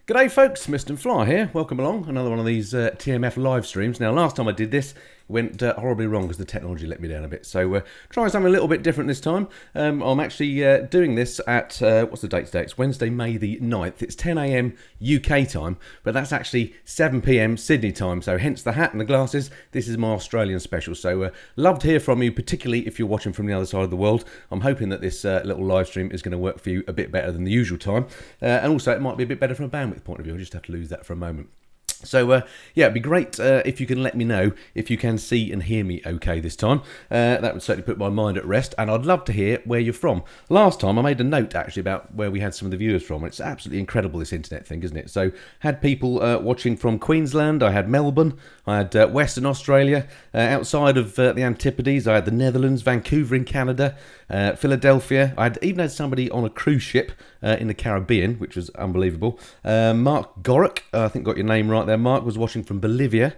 G'day folks, Missenden Fly here. Welcome along. Another one of these TMF live streams. Now, last time I did this, it went horribly wrong because the technology let me down a bit. So, trying something a little bit different this time. I'm actually doing this at, what's the date today? It's Wednesday, May the 9th. It's 10 a.m. UK time, but that's actually 7 p.m. Sydney time. So, hence the hat and the glasses. This is my Australian special. So, love to hear from you, particularly if you're watching from the other side of the world. I'm hoping that this little live stream is going to work for you a bit better than the usual time. And also, it might be a bit better from a bandwidth point of view. I just have to lose that for a moment. So, yeah, it'd be great if you can let me know if you can see and hear me okay this time. That would certainly put my mind at rest, and I'd love to hear where you're from. Last time, I made a note, actually, about where we had some of the viewers from. It's absolutely incredible, this internet thing, isn't it? So, had people watching from Queensland, I had Melbourne, I had Western Australia, outside of the Antipodes, I had the Netherlands, Vancouver in Canada, Philadelphia. I even had somebody on a cruise ship in the Caribbean, which was unbelievable. Mark Gorick, I think got your name right there. Mark was watching from Bolivia.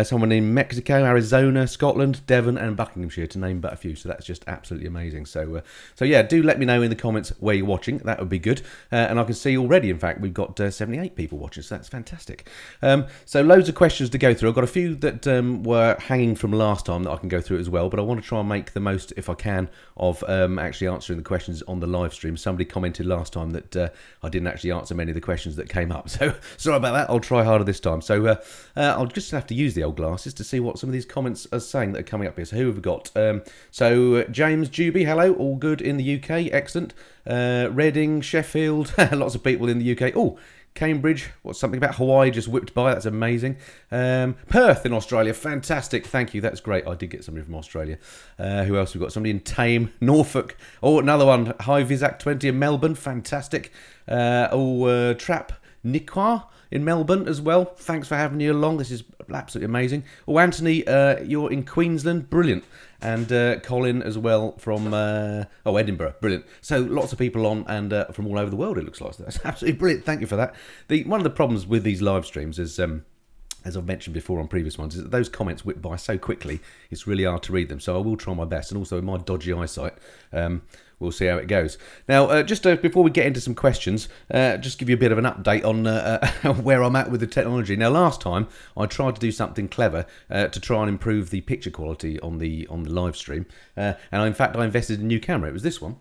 Someone in Mexico, Arizona, Scotland, Devon, and Buckinghamshire, to name but a few. So that's just absolutely amazing. So yeah, do let me know in the comments where you're watching. That would be good. And I can see already, in fact, we've got 78 people watching, so that's fantastic. So loads of questions to go through. I've got a few that were hanging from last time that I can go through as well, but I want to try and make the most, if I can, of actually answering the questions on the live stream. Somebody commented last time that I didn't actually answer many of the questions that came up. So sorry about that. I'll try harder this time. So I'll just have to use the old glasses to see what some of these comments are saying that are coming up here. So who have we got? So James Juby, hello. All good in the UK. Excellent. Reading, Sheffield. Lots of people in the UK. Oh, Cambridge, what's something about Hawaii just whipped by, that's amazing. Perth in Australia, fantastic, thank you, that's great. I did get somebody from Australia. Who else we've got? Somebody in Tame, Norfolk. Oh, another one, High Visac 20 in Melbourne, fantastic. Trap Niqua in Melbourne as well. Thanks for having me along. This is absolutely amazing. Oh, Anthony, you're in Queensland. Brilliant. And Colin as well from Edinburgh. Brilliant. So lots of people on and from all over the world, it looks like. So that's absolutely brilliant. Thank you for that. One of the problems with these live streams is, as I've mentioned before on previous ones, is that those comments whip by so quickly, it's really hard to read them. So I will try my best. And also in my dodgy eyesight, we'll see how it goes. Now, just before we get into some questions, just give you a bit of an update on where I'm at with the technology. Now, last time I tried to do something clever to try and improve the picture quality on the live stream, and in fact I invested in a new camera. It was this one.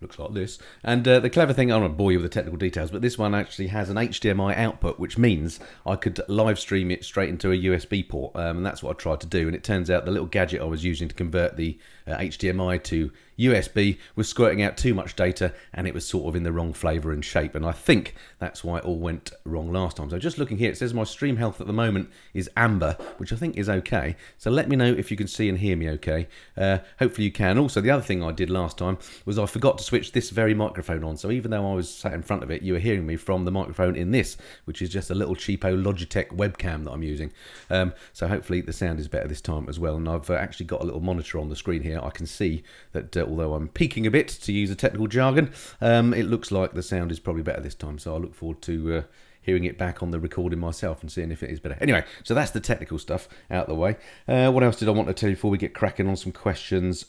Looks like this. And the clever thing, I don't want to bore you with the technical details, but this one actually has an HDMI output, which means I could live stream it straight into a USB port, and that's what I tried to do. And it turns out the little gadget I was using to convert the HDMI to USB was squirting out too much data, and it was sort of in the wrong flavour and shape, and I think that's why it all went wrong last time. So just looking here, it says my stream health at the moment is amber, which I think is okay. So let me know if you can see and hear me okay. Hopefully you can. Also, the other thing I did last time was I forgot to switch this very microphone on, so even though I was sat in front of it, you were hearing me from the microphone in this, which is just a little cheapo Logitech webcam that I'm using. So hopefully the sound is better this time as well, and I've actually got a little monitor on the screen here. I can see that although I'm peaking a bit, to use a technical jargon, it looks like the sound is probably better this time, so I look forward to hearing it back on the recording myself and seeing if it is better. Anyway, so that's the technical stuff out of the way. What else did I want to tell you before we get cracking on some questions?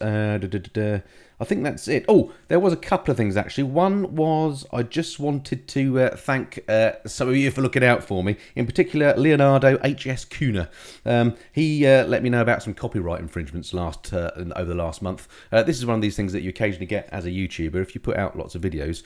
I think that's it. Oh, there was a couple of things actually. One was I just wanted to thank some of you for looking out for me. In particular, Leonardo H.S. Kuna. He let me know about some copyright infringements over the last month. This is one of these things that you occasionally get as a YouTuber. If you put out lots of videos,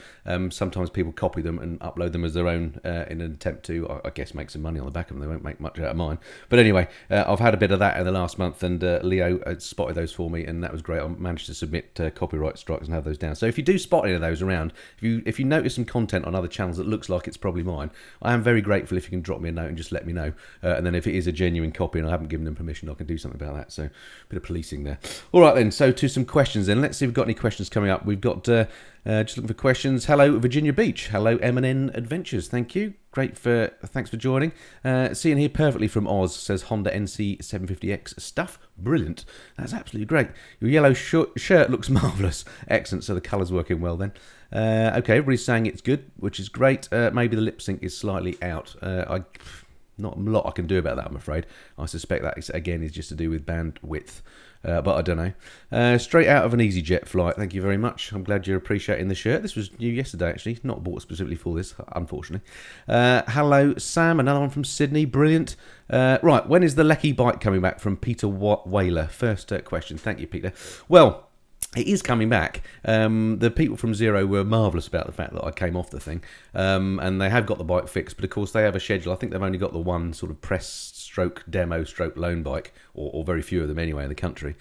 sometimes people copy them and upload them as their own in an attempt to, I guess, make some money on the back of them. They won't make much out of mine. But anyway, I've had a bit of that in the last month, and Leo spotted those for me, and that was great. I managed to submit copyright strikes and have those down. So if you do spot any of those around, if you notice some content on other channels that looks like it's probably mine, I am very grateful if you can drop me a note and just let me know. And then if it is a genuine copy and I haven't given them permission, I can do something about that. So a bit of policing there. All right then, so to some questions then. Let's see if we've got any questions coming up. We've got just looking for questions. Hello Virginia Beach. Hello M&N Adventures. Thank you. Thanks for joining. Seeing here perfectly from Oz, says Honda NC750X stuff. Brilliant. That's absolutely great. Your yellow shirt looks marvellous. Excellent. So the colour's working well then. Okay, everybody's saying it's good, which is great. Maybe the lip sync is slightly out. Not a lot I can do about that, I'm afraid. I suspect that, again, is just to do with bandwidth. but I don't know. Straight out of an EasyJet flight. Thank you very much. I'm glad you're appreciating the shirt. This was new yesterday, actually. Not bought specifically for this, unfortunately. Hello, Sam. Another one from Sydney. Brilliant. Right, when is the Lecky bike coming back? From Peter Whaler. First question. Thank you, Peter. Well, it is coming back. The people from Zero were marvellous about the fact that I came off the thing. And they have got the bike fixed, but of course they have a schedule. I think they've only got the one sort of press stroke demo stroke loan bike, or very few of them anyway in the country.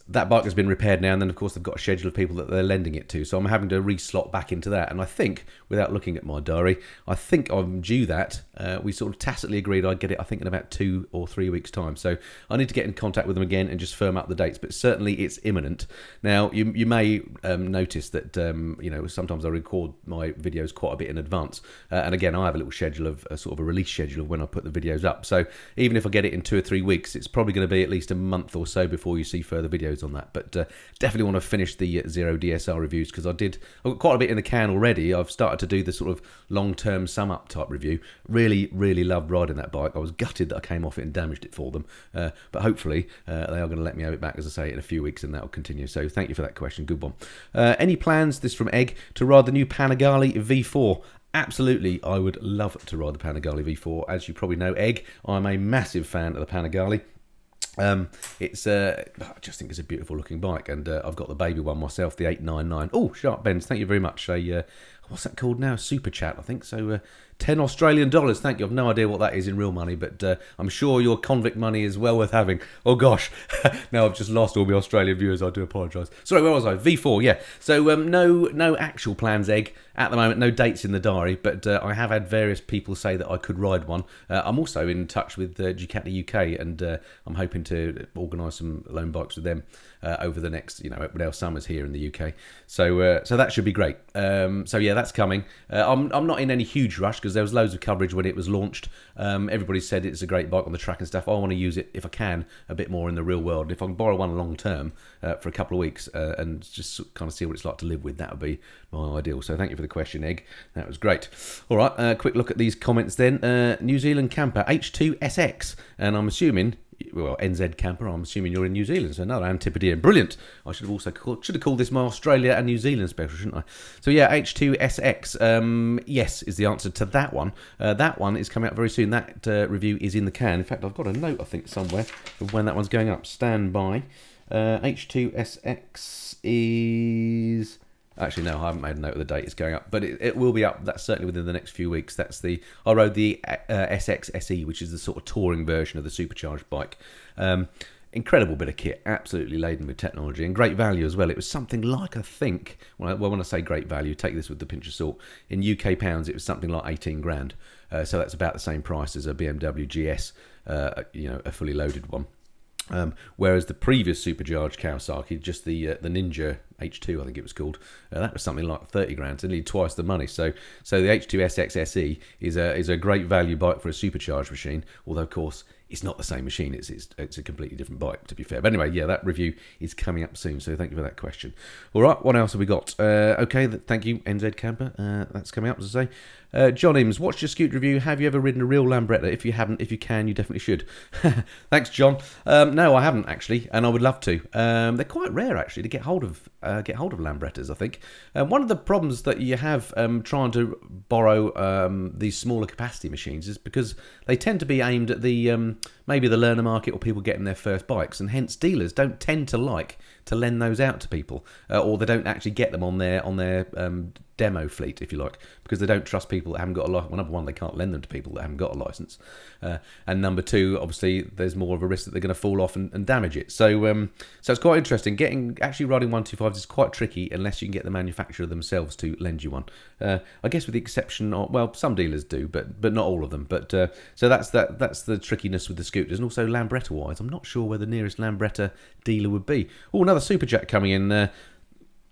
That bike has been repaired now, and then of course they've got a schedule of people that they're lending it to, so I'm having to re-slot back into that. And I think, without looking at my diary, I think I'm due that. We sort of tacitly agreed I'd get it, I think, in about 2 or 3 weeks' time. So I need to get in contact with them again and just firm up the dates, but certainly it's imminent. Now, you may notice that sometimes I record my videos quite a bit in advance, and again, I have a little schedule of sort of a release schedule of when I put the videos up. So even if I get it in 2 or 3 weeks, it's probably going to be at least a month or so before you see further videos on that. But definitely want to finish the Zero DSR reviews, because I've got quite a bit in the can already. I've started to do the sort of long-term sum-up type review. Really, really loved riding that bike. I was gutted that I came off it and damaged it for them. But hopefully they are going to let me have it back, as I say, in a few weeks, and that will continue. So thank you for that question. Good one. Any plans, this from Egg, to ride the new Panigale V4? Absolutely, I would love to ride the Panigale V4. As you probably know, Egg, I'm a massive fan of the Panigale. I just think it's a beautiful looking bike, and I've got the baby one myself, the 899. Oh, Sharp Bends, thank you very much. What's that called now? Super Chat, I think. So $10 Australian. Thank you. I've no idea what that is in real money, but I'm sure your convict money is well worth having. Oh gosh, now I've just lost all my Australian viewers. I do apologise. Sorry, where was I? V4, yeah. So no actual plans, Egg, at the moment. No dates in the diary, but I have had various people say that I could ride one. I'm also in touch with Ducati UK, and I'm hoping to organise some loan bikes with them over the next, when our summer's here in the UK. So that should be great. So yeah, that's coming. I'm not in any huge rush, because there was loads of coverage when it was launched. Everybody said it's a great bike on the track and stuff. I want to use it, if I can, a bit more in the real world. If I can borrow one long term for a couple of weeks and just kind of see what it's like to live with, that would be my ideal. So thank you for the question, Egg. That was great. All right, quick look at these comments then. New Zealand camper H2SX, and I'm assuming, well, NZ camper, I'm assuming you're in New Zealand, so another Antipodean. Brilliant. I should have also called this my Australia and New Zealand special, shouldn't I? So yeah, H2SX, yes, is the answer to that one. That one is coming up very soon. That review is in the can. In fact, I've got a note, I think, somewhere of when that one's going up. Stand by. H2SX is... Actually, no, I haven't made a note of the date it's going up, but it will be up. That's certainly within the next few weeks. I rode the SX SE, which is the sort of touring version of the supercharged bike. Incredible bit of kit, absolutely laden with technology and great value as well. It was something like, I think, when I say great value, take this with a pinch of salt. In UK pounds, it was something like 18 grand. So that's about the same price as a BMW GS, a fully loaded one. Whereas the previous supercharged Kawasaki, just the Ninja H2, I think it was called, that was something like 30 grand, so nearly twice the money. So the H2SX SE is a great value bike for a supercharged machine, although of course it's not the same machine. It's a completely different bike, to be fair. But anyway, yeah, that review is coming up soon, so thank you for that question. All right, what else have we got? Okay, thank you, NZ Camper. That's coming up, as I say. John Ims, watched your scooter review. Have you ever ridden a real Lambretta? If you haven't, if you can, you definitely should. Thanks, John. No, I haven't actually, and I would love to. They're quite rare actually to get hold of Lambrettas, I think. One of the problems that you have trying to borrow these smaller capacity machines is because they tend to be aimed at the maybe the learner market or people getting their first bikes, and hence dealers don't tend to like to lend those out to people, or they don't actually get them on their demo fleet, if you like, because they don't trust people that haven't got a license. Well, number one, they can't lend them to people that haven't got a license, and number two, obviously, there's more of a risk that they're going to fall off and damage it. So it's quite interesting. Actually riding 125s is quite tricky unless you can get the manufacturer themselves to lend you one. I guess with the exception of, well, some dealers do, but not all of them. But so that's the trickiness with the scooters, and also Lambretta wise, I'm not sure where the nearest Lambretta dealer would be. Oh, another super chat coming in. What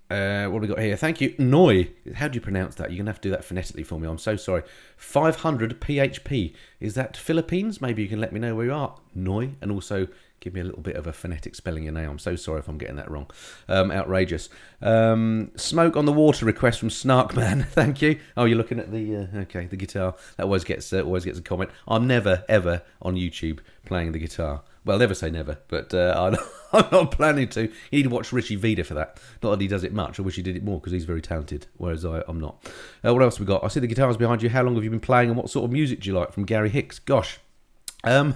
have we got here? Thank you. Noi. How do you pronounce that? You're going to have to do that phonetically for me. I'm so sorry. 500 PHP. Is that Philippines? Maybe you can let me know where you are. Noi. And also give me a little bit of a phonetic spelling of your name. I'm so sorry if I'm getting that wrong. Outrageous. Smoke on the water request from Snarkman. Thank you. Oh, you're looking at the guitar. That always gets a comment. I'm never, ever on YouTube playing the guitar. Well, never say never, but I'm not planning to. You need to watch Richie Vida for that. Not that he does it much. I wish he did it more because he's very talented, whereas I'm not. What else have we got? I see the guitars behind you. How long have you been playing and what sort of music do you like? From Gary Hicks. Gosh. I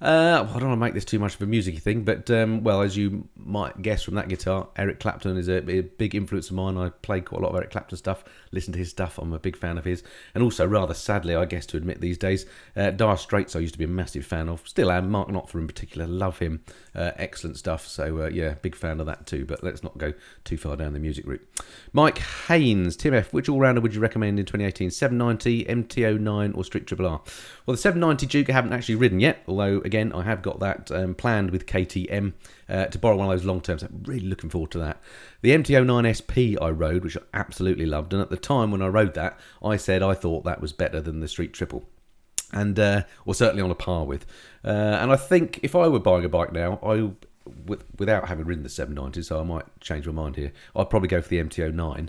don't want to make this too much of a music thing, but well, as you might guess from that guitar, Eric Clapton is a big influence of mine. I play quite a lot of Eric Clapton stuff, listen to his stuff. I'm a big fan of his, and also rather sadly, I guess to admit these days, Dire Straits I used to be a massive fan of. Still am. Mark Knopfler in particular, love him. Excellent stuff. So yeah, big fan of that too. But let's not go too far down the music route. Mike Haynes, Tim F, which all-rounder would you recommend in 2018? 790, MT09 or Street Triple R? Well, the 790 Duke I haven't actually ridden yet, although again I have got that planned with KTM to borrow one of those long terms. I'm really looking forward to that. The MT09 SP I rode, which I absolutely loved, and at the time when I rode that, I said I thought that was better than the Street Triple. And or certainly on a par with. And I think if I were buying a bike now, without having ridden the 790, so I might change my mind here, I'd probably go for the MT09.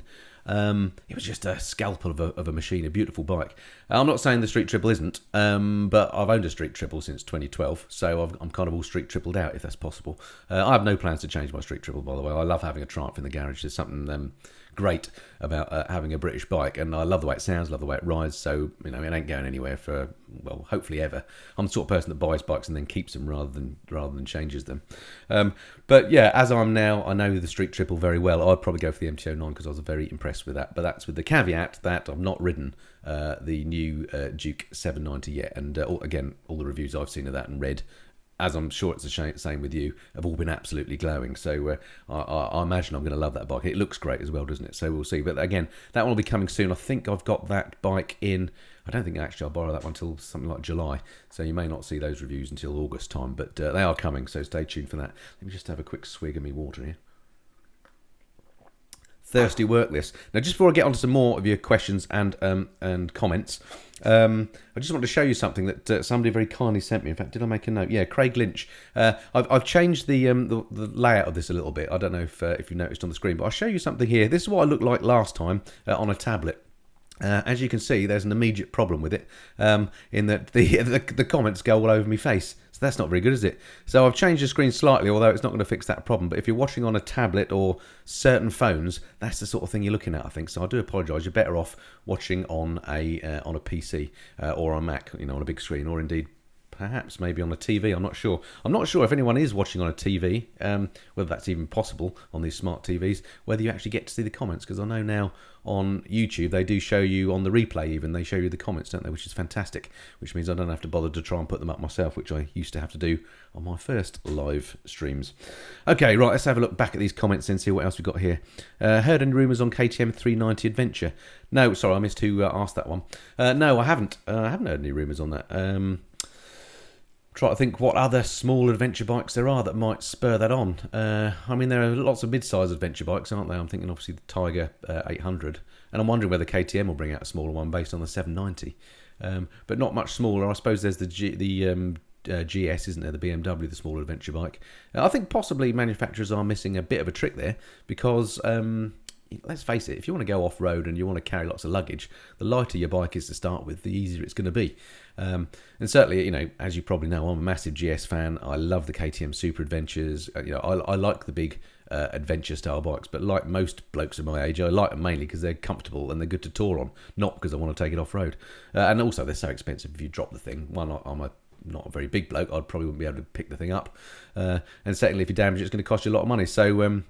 It was just a scalpel of a machine, a beautiful bike. I'm not saying the Street Triple isn't, but I've owned a Street Triple since 2012, so I'm kind of all Street Tripled out, if that's possible. I have no plans to change my Street Triple, by the way. I love having a Triumph in the garage. There's something great about having a British bike, and I love the way it sounds, love the way it rides, so it ain't going anywhere for, well, hopefully ever. I'm the sort of person that buys bikes and then keeps them rather than changes them. But yeah, as I'm now, I know the Street Triple very well. I'd probably go for the MT09 because I was very impressed with that, but that's with the caveat that I've not ridden the new Duke 790 yet, and again, all the reviews I've seen of that and read, as I'm sure it's the same with you, have all been absolutely glowing. So I imagine I'm going to love that bike. It looks great as well, doesn't it? So we'll see. But again, that one will be coming soon. I think I've got that bike in. I don't think actually I'll borrow that one until something like July. So you may not see those reviews until August time. But they are coming, so stay tuned for that. Let me just have a quick swig of me water here. Thirsty work list. Now, just before I get on to some more of your questions and comments, I just want to show you something that somebody very kindly sent me. In fact, did I make a note? Yeah, Craig Lynch. I've changed the layout of this a little bit. I don't know if you noticed on the screen, but I'll show you something here. This is what I looked like last time on a tablet. As you can see, there's an immediate problem with it, in that the comments go all over my face. So that's not very good, is it? So I've changed the screen slightly, although it's not going to fix that problem. But if you're watching on a tablet or certain phones, that's the sort of thing you're looking at, I think. So I do apologise. You're better off watching on a PC or on a Mac, on a big screen, or indeed perhaps maybe on a TV. I'm not sure. I'm not sure if anyone is watching on a TV, whether that's even possible on these smart TVs, whether you actually get to see the comments, because I know now on YouTube they do show you on the replay, even they show you the comments, don't they, which is fantastic, which means I don't have to bother to try and put them up myself, which I used to have to do on my first live streams. Okay, right, let's have a look back at these comments and see what else we've got here. Heard any rumours on KTM 390 Adventure? No, sorry, I missed to ask that one. No, I haven't heard any rumours on that. Try to think what other small adventure bikes there are that might spur that on. I mean, there are lots of mid-sized adventure bikes, aren't there? I'm thinking obviously the Tiger 800, and I'm wondering whether KTM will bring out a smaller one based on the 790, but not much smaller. I suppose there's the GS, isn't there? The BMW, the small adventure bike. I think possibly manufacturers are missing a bit of a trick there, because let's face it, if you want to go off-road and you want to carry lots of luggage, the lighter your bike is to start with, the easier it's going to be. And certainly, as you probably know, I'm a massive GS fan. I love the KTM Super Adventures. I like the big adventure style bikes, but like most blokes of my age, I like them mainly because they're comfortable and they're good to tour on, not because I want to take it off-road. And also, they're so expensive if you drop the thing. One, I'm not a very big bloke. I probably wouldn't be able to pick the thing up. And secondly, if you damage it, it's going to cost you a lot of money. So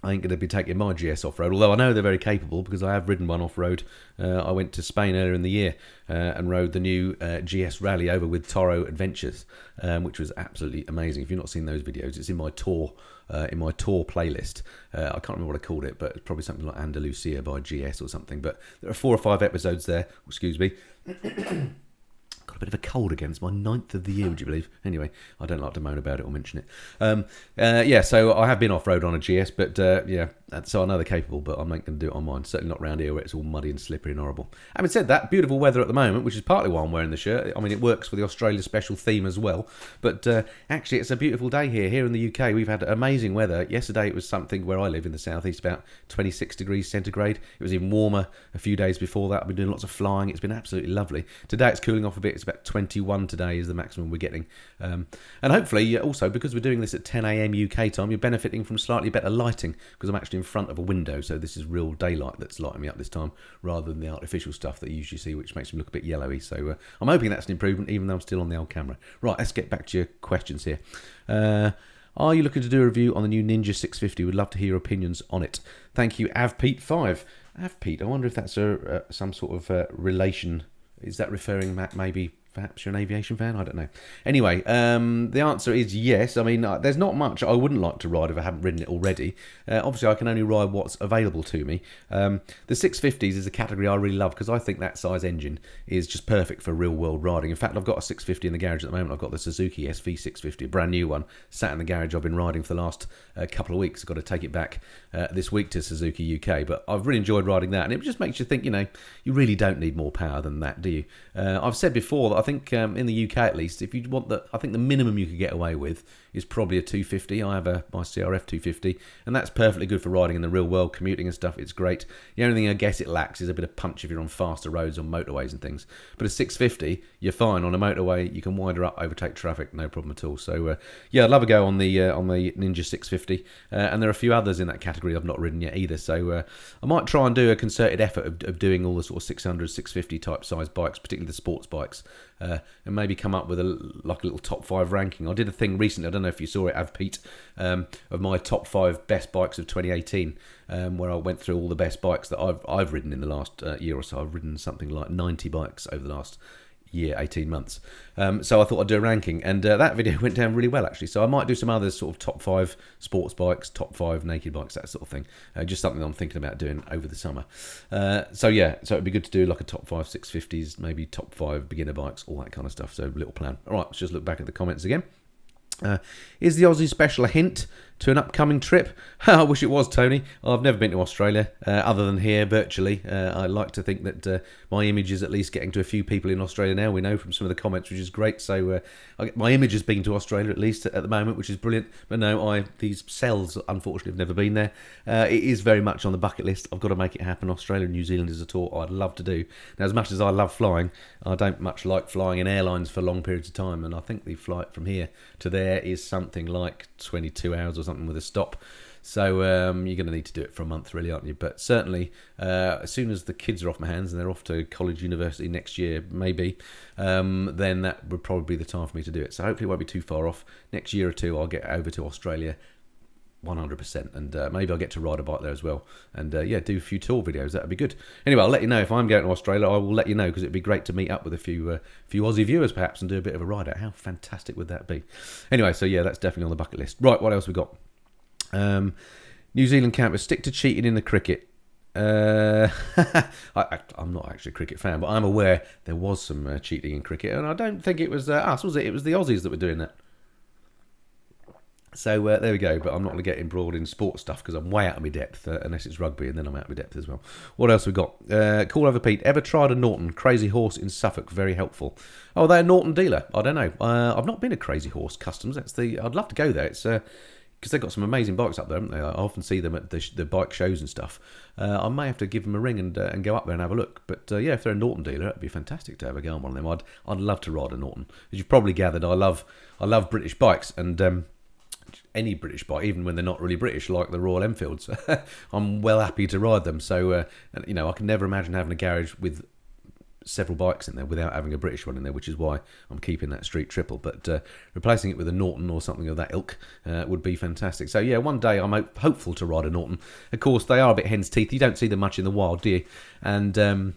I ain't going to be taking my GS off-road, although I know they're very capable because I have ridden one off-road. I went to Spain earlier in the year and rode the new GS Rally over with Toro Adventures, which was absolutely amazing. If you've not seen those videos, it's in my tour playlist. I can't remember what I called it, but it's probably something like Andalusia by GS or something. But there are 4 or 5 episodes there. Excuse me. Got a bit of a cold again. It's my 9th of the year, would you believe? Anyway, I don't like to moan about it or mention it. Yeah, so I have been off-road on a GS, but yeah, So I know they're capable, but I'm not going to do it on mine. Certainly not around here where it's all muddy and slippery and horrible. Having said that, beautiful weather at the moment, which is partly why I'm wearing the shirt. I mean, it works for the Australia special theme as well. But actually, it's a beautiful day here. Here in the UK, we've had amazing weather. Yesterday, it was something where I live in the southeast, about 26 degrees centigrade. It was even warmer a few days before that. I've been doing lots of flying. It's been absolutely lovely. Today, it's cooling off a bit. It's about 21 today is the maximum we're getting. And hopefully, also, because we're doing this at 10 a.m. UK time, you're benefiting from slightly better lighting, because I'm actually in front of a window, so this is real daylight that's lighting me up this time, rather than the artificial stuff that you usually see, which makes me look a bit yellowy. So I'm hoping that's an improvement, even though I'm still on the old camera. Right, let's get back to your questions here. Are you looking to do a review on the new Ninja 650? Would love to hear your opinions on it. Thank you, AvPete5. AvPete, I wonder if that's some sort of relation. Is that referring maybe... Perhaps you're an aviation fan? I don't know. Anyway, the answer is yes. I mean, there's not much I wouldn't like to ride if I haven't ridden it already. Obviously, I can only ride what's available to me. The 650s is a category I really love, because I think that size engine is just perfect for real-world riding. In fact, I've got a 650 in the garage at the moment. I've got the Suzuki SV650, a brand new one, sat in the garage. I've been riding for the last couple of weeks. I've got to take it back this week to Suzuki UK. But I've really enjoyed riding that, and it just makes you think, you really don't need more power than that, do you? I've said before that I think in the UK at least, if you want I think the minimum you could get away with is probably a 250. I have my CRF 250, and that's perfectly good for riding in the real world, commuting and stuff. It's great. The only thing I guess it lacks is a bit of punch if you're on faster roads, on motorways and things. But a 650, you're fine on a motorway. You can wind her up, overtake traffic, no problem at all. So yeah, I'd love a go on the Ninja 650, and there are a few others in that category I've not ridden yet either. So I might try and do a concerted effort of doing all the sort of 600, 650 type size bikes, particularly the sports bikes. And maybe come up with a little top 5 ranking. I did a thing recently, I don't know if you saw it, AvPete, of my top 5 best bikes of 2018, where I went through all the best bikes that I've ridden in the last year or so. I've ridden something like 90 bikes over the last year, 18 months. So I thought I'd do a ranking, and that video went down really well, actually. So I might do some other sort of top 5 sports bikes, top 5 naked bikes, that sort of thing. Just something I'm thinking about doing over the summer. So yeah, so it'd be good to do like a top 5 650s, maybe top 5 beginner bikes, all that kind of stuff. So little plan. All right, let's just look back at the comments again. Is the Aussie special a hint to an upcoming trip? I wish it was, Tony. I've never been to Australia, other than here virtually. I like to think that my image is at least getting to a few people in Australia now. We know from some of the comments, which is great. So my image has been to Australia at least at the moment, which is brilliant. But no, these cells unfortunately have never been there. It is very much on the bucket list. I've got to make it happen. Australia and New Zealand is a tour I'd love to do. Now, as much as I love flying, I don't much like flying in airlines for long periods of time. And I think the flight from here to there is something like 22 hours or something with a stop. So you're going to need to do it for a month, really, aren't you? But certainly, as soon as the kids are off my hands and they're off to college, university next year, maybe, then that would probably be the time for me to do it. So hopefully it won't be too far off. Next year or two, I'll get over to Australia 100%, and maybe I'll get to ride a bike there as well, and yeah, do a few tour videos. That'd be good. Anyway, I'll let you know if I'm going to Australia. I will let you know, because it'd be great to meet up with a few Aussie viewers perhaps and do a bit of a ride out. How fantastic would that be? Anyway, so yeah, that's definitely on the bucket list. Right, what else we got? New Zealand campers, stick to cheating in the cricket. I'm not actually a cricket fan, but I'm aware there was some cheating in cricket, and I don't think it was us, was it? It was the Aussies that were doing that. So there we go, but I'm not going to get embroiled in sports stuff, because I'm way out of my depth, unless it's rugby, and then I'm out of my depth as well. What else we got? Call over Pete. Ever tried a Norton? Crazy Horse in Suffolk, very helpful. Oh, they're a Norton dealer. I don't know. I've not been to Crazy Horse Customs. I'd love to go there. It's because they've got some amazing bikes up there, haven't they? I often see them at the bike shows and stuff. I may have to give them a ring and go up there and have a look. But yeah, if they're a Norton dealer, it'd be fantastic to have a go on one of them. I'd love to ride a Norton. As you've probably gathered, I love British bikes, and any British bike, even when they're not really British, like the Royal Enfields, I'm well happy to ride them. So I can never imagine having a garage with several bikes in there without having a British one in there, which is why I'm keeping that Street Triple. But replacing it with a Norton or something of that ilk would be fantastic. So yeah, one day I'm hopeful to ride a Norton. Of course, they are a bit hen's teeth. You don't see them much in the wild, do you? And there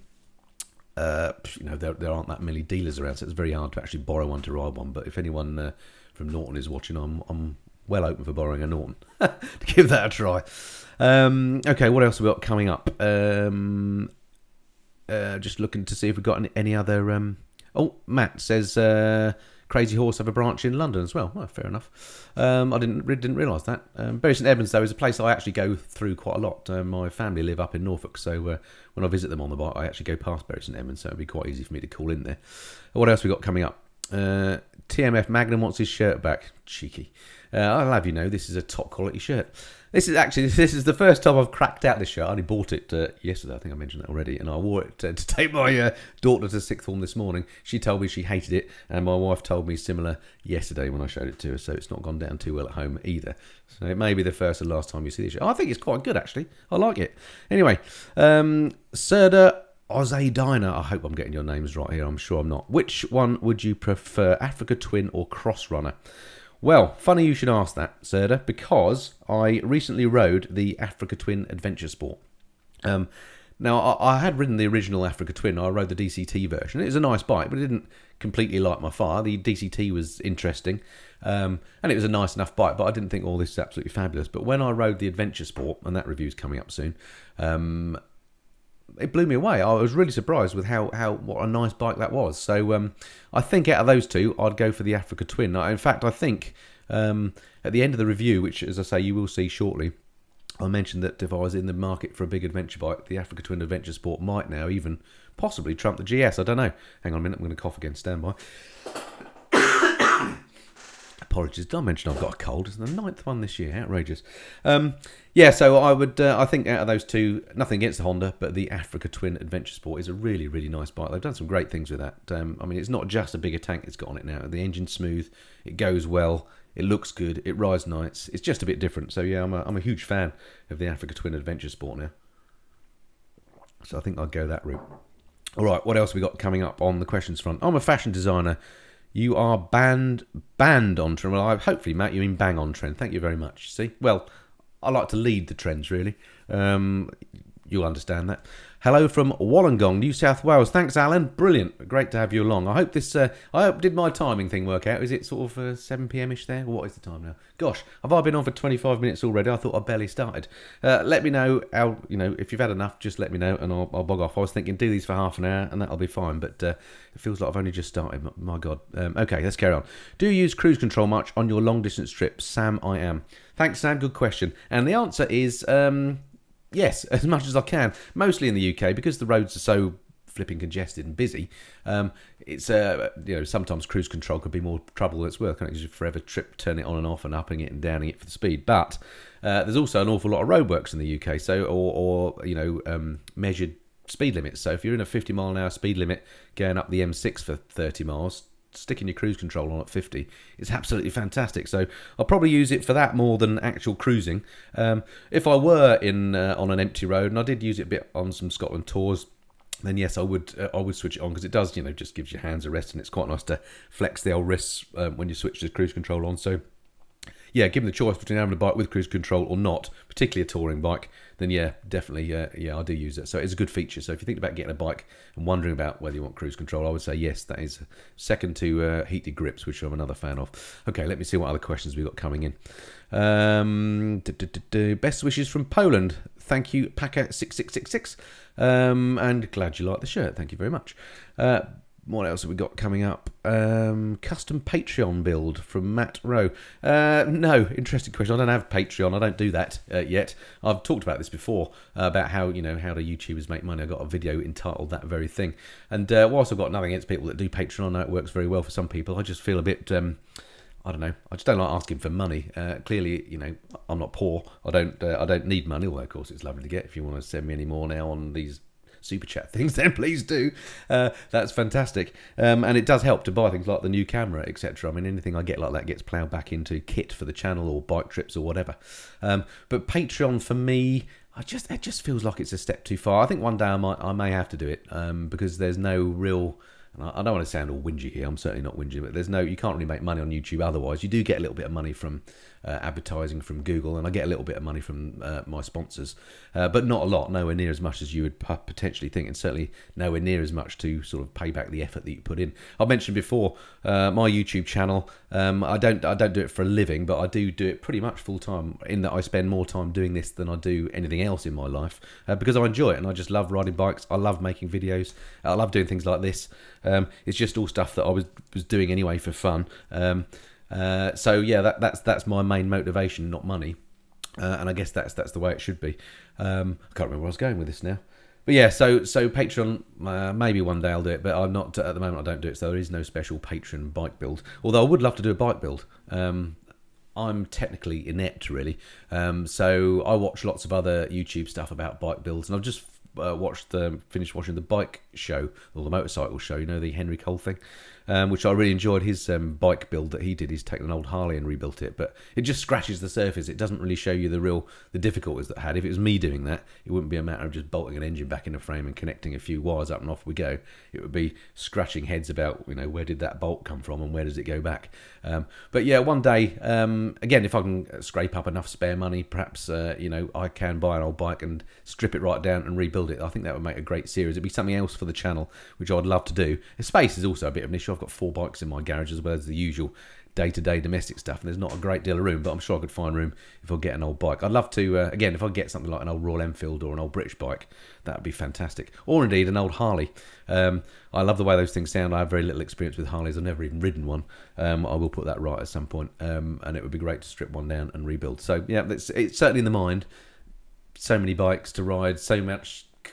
aren't that many dealers around, so it's very hard to actually borrow one to ride one. But if anyone from Norton is watching, I'm well open for borrowing a Norton to give that a try. Okay, what else have we got coming up? Just looking to see if we've got any other... Matt says, Crazy Horse have a branch in London as well. Well, fair enough. I didn't realise that. Bury St Edmunds, though, is a place I actually go through quite a lot. My family live up in Norfolk, so when I visit them on the bike, I actually go past Bury St Edmunds, so it'd be quite easy for me to call in there. What else we got coming up? TMF Magnum wants his shirt back. Cheeky. I'll have you know, this is a top quality shirt. This is the first time I've cracked out this shirt. I only bought it yesterday. I think I mentioned that already. And I wore it to take my daughter to sixth form this morning. She told me she hated it. And my wife told me similar yesterday when I showed it to her. So it's not gone down too well at home either. So it may be the first and last time you see this shirt. I think it's quite good, actually. I like it. Anyway, Serda Aussie Diner. I hope I'm getting your names right here. I'm sure I'm not. Which one would you prefer, Africa Twin or Cross Runner? Well, funny you should ask that, Serda, because I recently rode the Africa Twin Adventure Sport. Now, I had ridden the original Africa Twin. I rode the DCT version. It was a nice bike, but it didn't completely light my fire. The DCT was interesting, and it was a nice enough bike, but I didn't think, oh, this is absolutely fabulous. But when I rode the Adventure Sport, and that review's coming up soon, it blew me away. I was really surprised with what a nice bike that was. So I think out of those two, I'd go for the Africa Twin. In fact, I think at the end of the review, which, as I say, you will see shortly, I mentioned that if I was in the market for a big adventure bike, the Africa Twin Adventure Sport might now even possibly trump the GS. I don't know. Hang on a minute, I'm going to cough again. Stand by. Apologies, did I mention I've got a cold? It's the 9th one this year. Outrageous. Yeah, so I would. I think out of those two, nothing against the Honda, but the Africa Twin Adventure Sport is a really, really nice bike. They've done some great things with that. I mean, it's not just a bigger tank it's got on it now. The engine's smooth. It goes well. It looks good. It rides nice. It's just a bit different. So yeah, I'm a huge fan of the Africa Twin Adventure Sport now. So I think I'd go that route. All right, what else have we got coming up on the questions front? I'm a fashion designer. You are banned on trend. Well, hopefully, Matt, you mean bang on trend. Thank you very much. See? Well, I like to lead the trends, really. You'll understand that. Hello from Wollongong, New South Wales. Thanks, Alan. Brilliant. Great to have you along. I hope did my timing thing work out? Is it sort of 7 p.m.-ish there? What is the time now? Gosh, have I been on for 25 minutes already? I thought I barely started. Let me know how, if you've had enough, just let me know and I'll bog off. I was thinking do these for half an hour and that'll be fine, but it feels like I've only just started. My God. Okay, let's carry on. Do you use cruise control much on your long distance trips? Sam, I am. Thanks, Sam. Good question. And the answer is yes, as much as I can. Mostly in the UK because the roads are so flipping congested and busy. It's sometimes cruise control could be more trouble than it's worth. Can't you forever turn it on and off and upping it and downing it for the speed. But there's also an awful lot of roadworks in the UK. So or measured speed limits. So if you're in a 50 mile an hour speed limit going up the M6 for 30 miles. Sticking your cruise control on at 50 is absolutely fantastic. So I'll probably use it for that more than actual cruising. If I were on an empty road, and I did use it a bit on some Scotland tours, then yes, I would switch it on because it does, just gives your hands a rest, and it's quite nice to flex the old wrists when you switch the cruise control on. So yeah, given the choice between having a bike with cruise control or not, particularly a touring bike, then yeah, definitely, I do use it. So it's a good feature. So if you think about getting a bike and wondering about whether you want cruise control, I would say yes, that is second to heated grips, which I'm another fan of. Okay, let me see what other questions we've got coming in. Best wishes from Poland. Thank you, Packer6666. And glad you like the shirt. Thank you very much. What else have we got coming up? Custom Patreon build from Matt Rowe. No, interesting question. I don't have Patreon. I don't do that yet. I've talked about this before, about how do YouTubers make money. I got a video entitled that very thing. And whilst I've got nothing against people that do Patreon, I know it works very well for some people. I just feel a bit, I don't know. I just don't like asking for money. Clearly, I'm not poor. I don't need money. Although, of course, it's lovely to get. If you want to send me any more now on these super chat things, then please do. That's fantastic, and it does help to buy things like the new camera, etc. I mean, anything I get like that gets ploughed back into kit for the channel or bike trips or whatever. But Patreon for me, it just feels like it's a step too far. I think one day I may have to do it because there's no real. And I don't want to sound all whingy here. I'm certainly not whingy, but you can't really make money on YouTube otherwise. You do get a little bit of money from advertising from Google, and I get a little bit of money from my sponsors, but not a lot, nowhere near as much as you would potentially think, and certainly nowhere near as much to sort of pay back the effort that you put in. I mentioned before my YouTube channel. I don't do it for a living, but I do it pretty much full time. In that I spend more time doing this than I do anything else in my life because I enjoy it and I just love riding bikes. I love making videos. I love doing things like this. It's just all stuff that I was doing anyway for fun. So yeah, that's my main motivation, not money. And I guess that's the way it should be. I can't remember where I was going with this now. But yeah, so Patreon, maybe one day I'll do it, but I'm not, at the moment I don't do it, so there is no special Patreon bike build. Although I would love to do a bike build. I'm technically inept, really. So I watch lots of other YouTube stuff about bike builds, and I've just finished watching the bike show, or the motorcycle show, you know, the Henry Cole thing, which I really enjoyed. His bike build that he did, he's taken an old Harley and rebuilt it, but it just scratches the surface. It doesn't really show you the difficulties that had. If it was me doing that, it wouldn't be a matter of just bolting an engine back in a frame and connecting a few wires up and off we go. It would be scratching heads about, you know, where did that bolt come from and where does it go back. But yeah, one day, again, if I can scrape up enough spare money, perhaps I can buy an old bike and strip it right down and rebuild it. I think that would make a great series. It'd be something else for the channel, which I'd love to do. The space is also a bit of an issue. I've got 4 bikes in my garage as well as the usual day-to-day domestic stuff, and there's not a great deal of room, but I'm sure I could find room if I get an old bike. I'd love to, again, if I get something like an old Royal Enfield or an old British bike, that would be fantastic. Or indeed an old Harley. I love the way those things sound. I have very little experience with Harleys. I've never even ridden one. I will put that right at some point, and it would be great to strip one down and rebuild. So yeah, it's certainly in the mind. So many bikes to ride,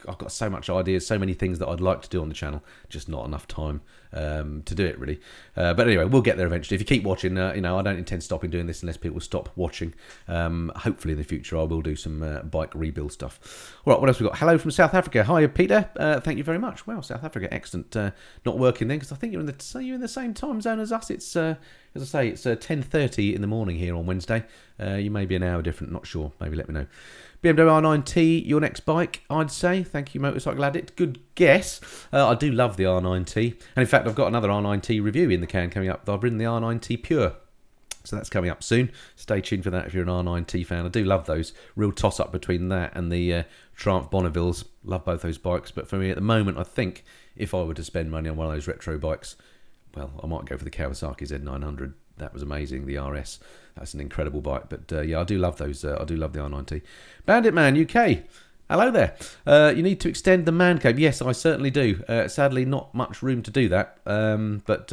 I've got so much ideas, so many things that I'd like to do on the channel, just not enough time to do it, really. But anyway, we'll get there eventually. If you keep watching, I don't intend stopping doing this unless people stop watching. Hopefully in the future I will do some bike rebuild stuff. All right, what else we got? Hello from South Africa. Hi, Peter. Thank you very much. Wow, South Africa, excellent. Not working then, because I think you're in the same time zone as us. It's as I say, it's 10:30 in the morning here on Wednesday. You may be an hour different, not sure. Maybe let me know. BMW R9T, your next bike, I'd say. Thank you, Motorcycle Addict. Good guess. I do love the R9T. And in fact, I've got another R9T review in the can coming up. I've ridden the R9T Pure. So that's coming up soon. Stay tuned for that if you're an R9T fan. I do love those. Real toss-up between that and the Triumph Bonnevilles. Love both those bikes. But for me, at the moment, I think if I were to spend money on one of those retro bikes, well, I might go for the Kawasaki Z900. That was amazing, the RS. That's an incredible bike. But yeah, I do love those. I do love the R9T. Bandit Man UK. Hello there. You need to extend the man cave. Yes, I certainly do. Sadly, not much room to do that. But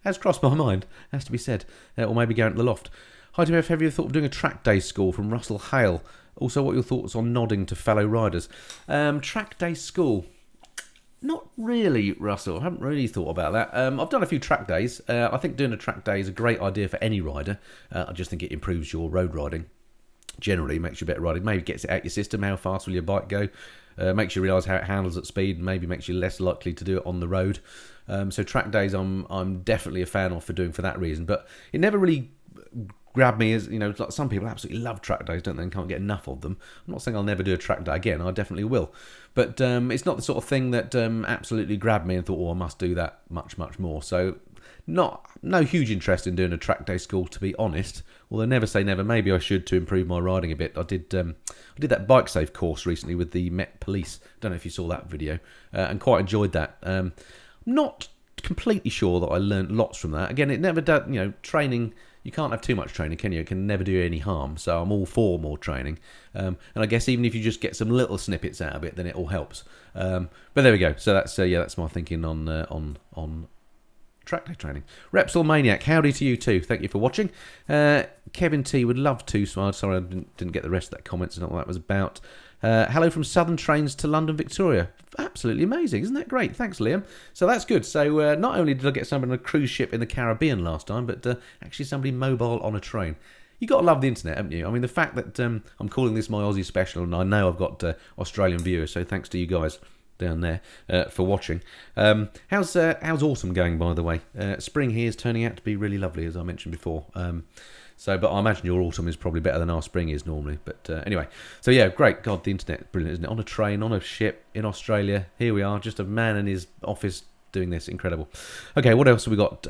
has crossed my mind, has to be said. Or maybe go into the loft. Hi, TMF. Have you ever thought of doing a track day school from Russell Hale? Also, what are your thoughts on nodding to fellow riders? Track day school. Not really, Russell. I haven't really thought about that. I've done a few track days. I think doing a track day is a great idea for any rider. I just think it improves your road riding. Generally, makes you better riding. Maybe gets it out your system. How fast will your bike go? Makes you realise how it handles at speed. Maybe makes you less likely to do it on the road. So track days, I'm definitely a fan of for doing for that reason. But it never really grabbed me as, like some people absolutely love track days, don't they, and can't get enough of them. I'm not saying I'll never do a track day again. I definitely will. But it's not the sort of thing that absolutely grabbed me and thought, I must do that much, much more. So no huge interest in doing a track day school, to be honest. Although never say never. Maybe I should to improve my riding a bit. I did that bike safe course recently with the Met Police. Don't know if you saw that video, and quite enjoyed that. Not completely sure that I learnt lots from that. Again, it never does. Training. You can't have too much training, can you? It can never do any harm. So I'm all for more training. And I guess even if you just get some little snippets out of it, then it all helps. But there we go. So that's my thinking on track day training. Repsol Maniac, howdy to you too. Thank you for watching. Kevin T would love to. So sorry I didn't get the rest of that comment. So not what that was about. Hello from Southern Trains to London Victoria. Absolutely amazing, isn't that great? Thanks, Liam. So that's good. So not only did I get somebody on a cruise ship in the Caribbean last time, but actually somebody mobile on a train. You got to love the internet, haven't you? I mean, the fact that I'm calling this my Aussie special, and I know I've got Australian viewers, so thanks to you guys down there for watching. How's autumn going, by the way? Spring here is turning out to be really lovely, as I mentioned before. But I imagine your autumn is probably better than our spring is normally. But anyway, so yeah, great. God, the internet, brilliant, isn't it? On a train, on a ship, in Australia. Here we are, just a man in his office doing this. Incredible. Okay, what else have we got?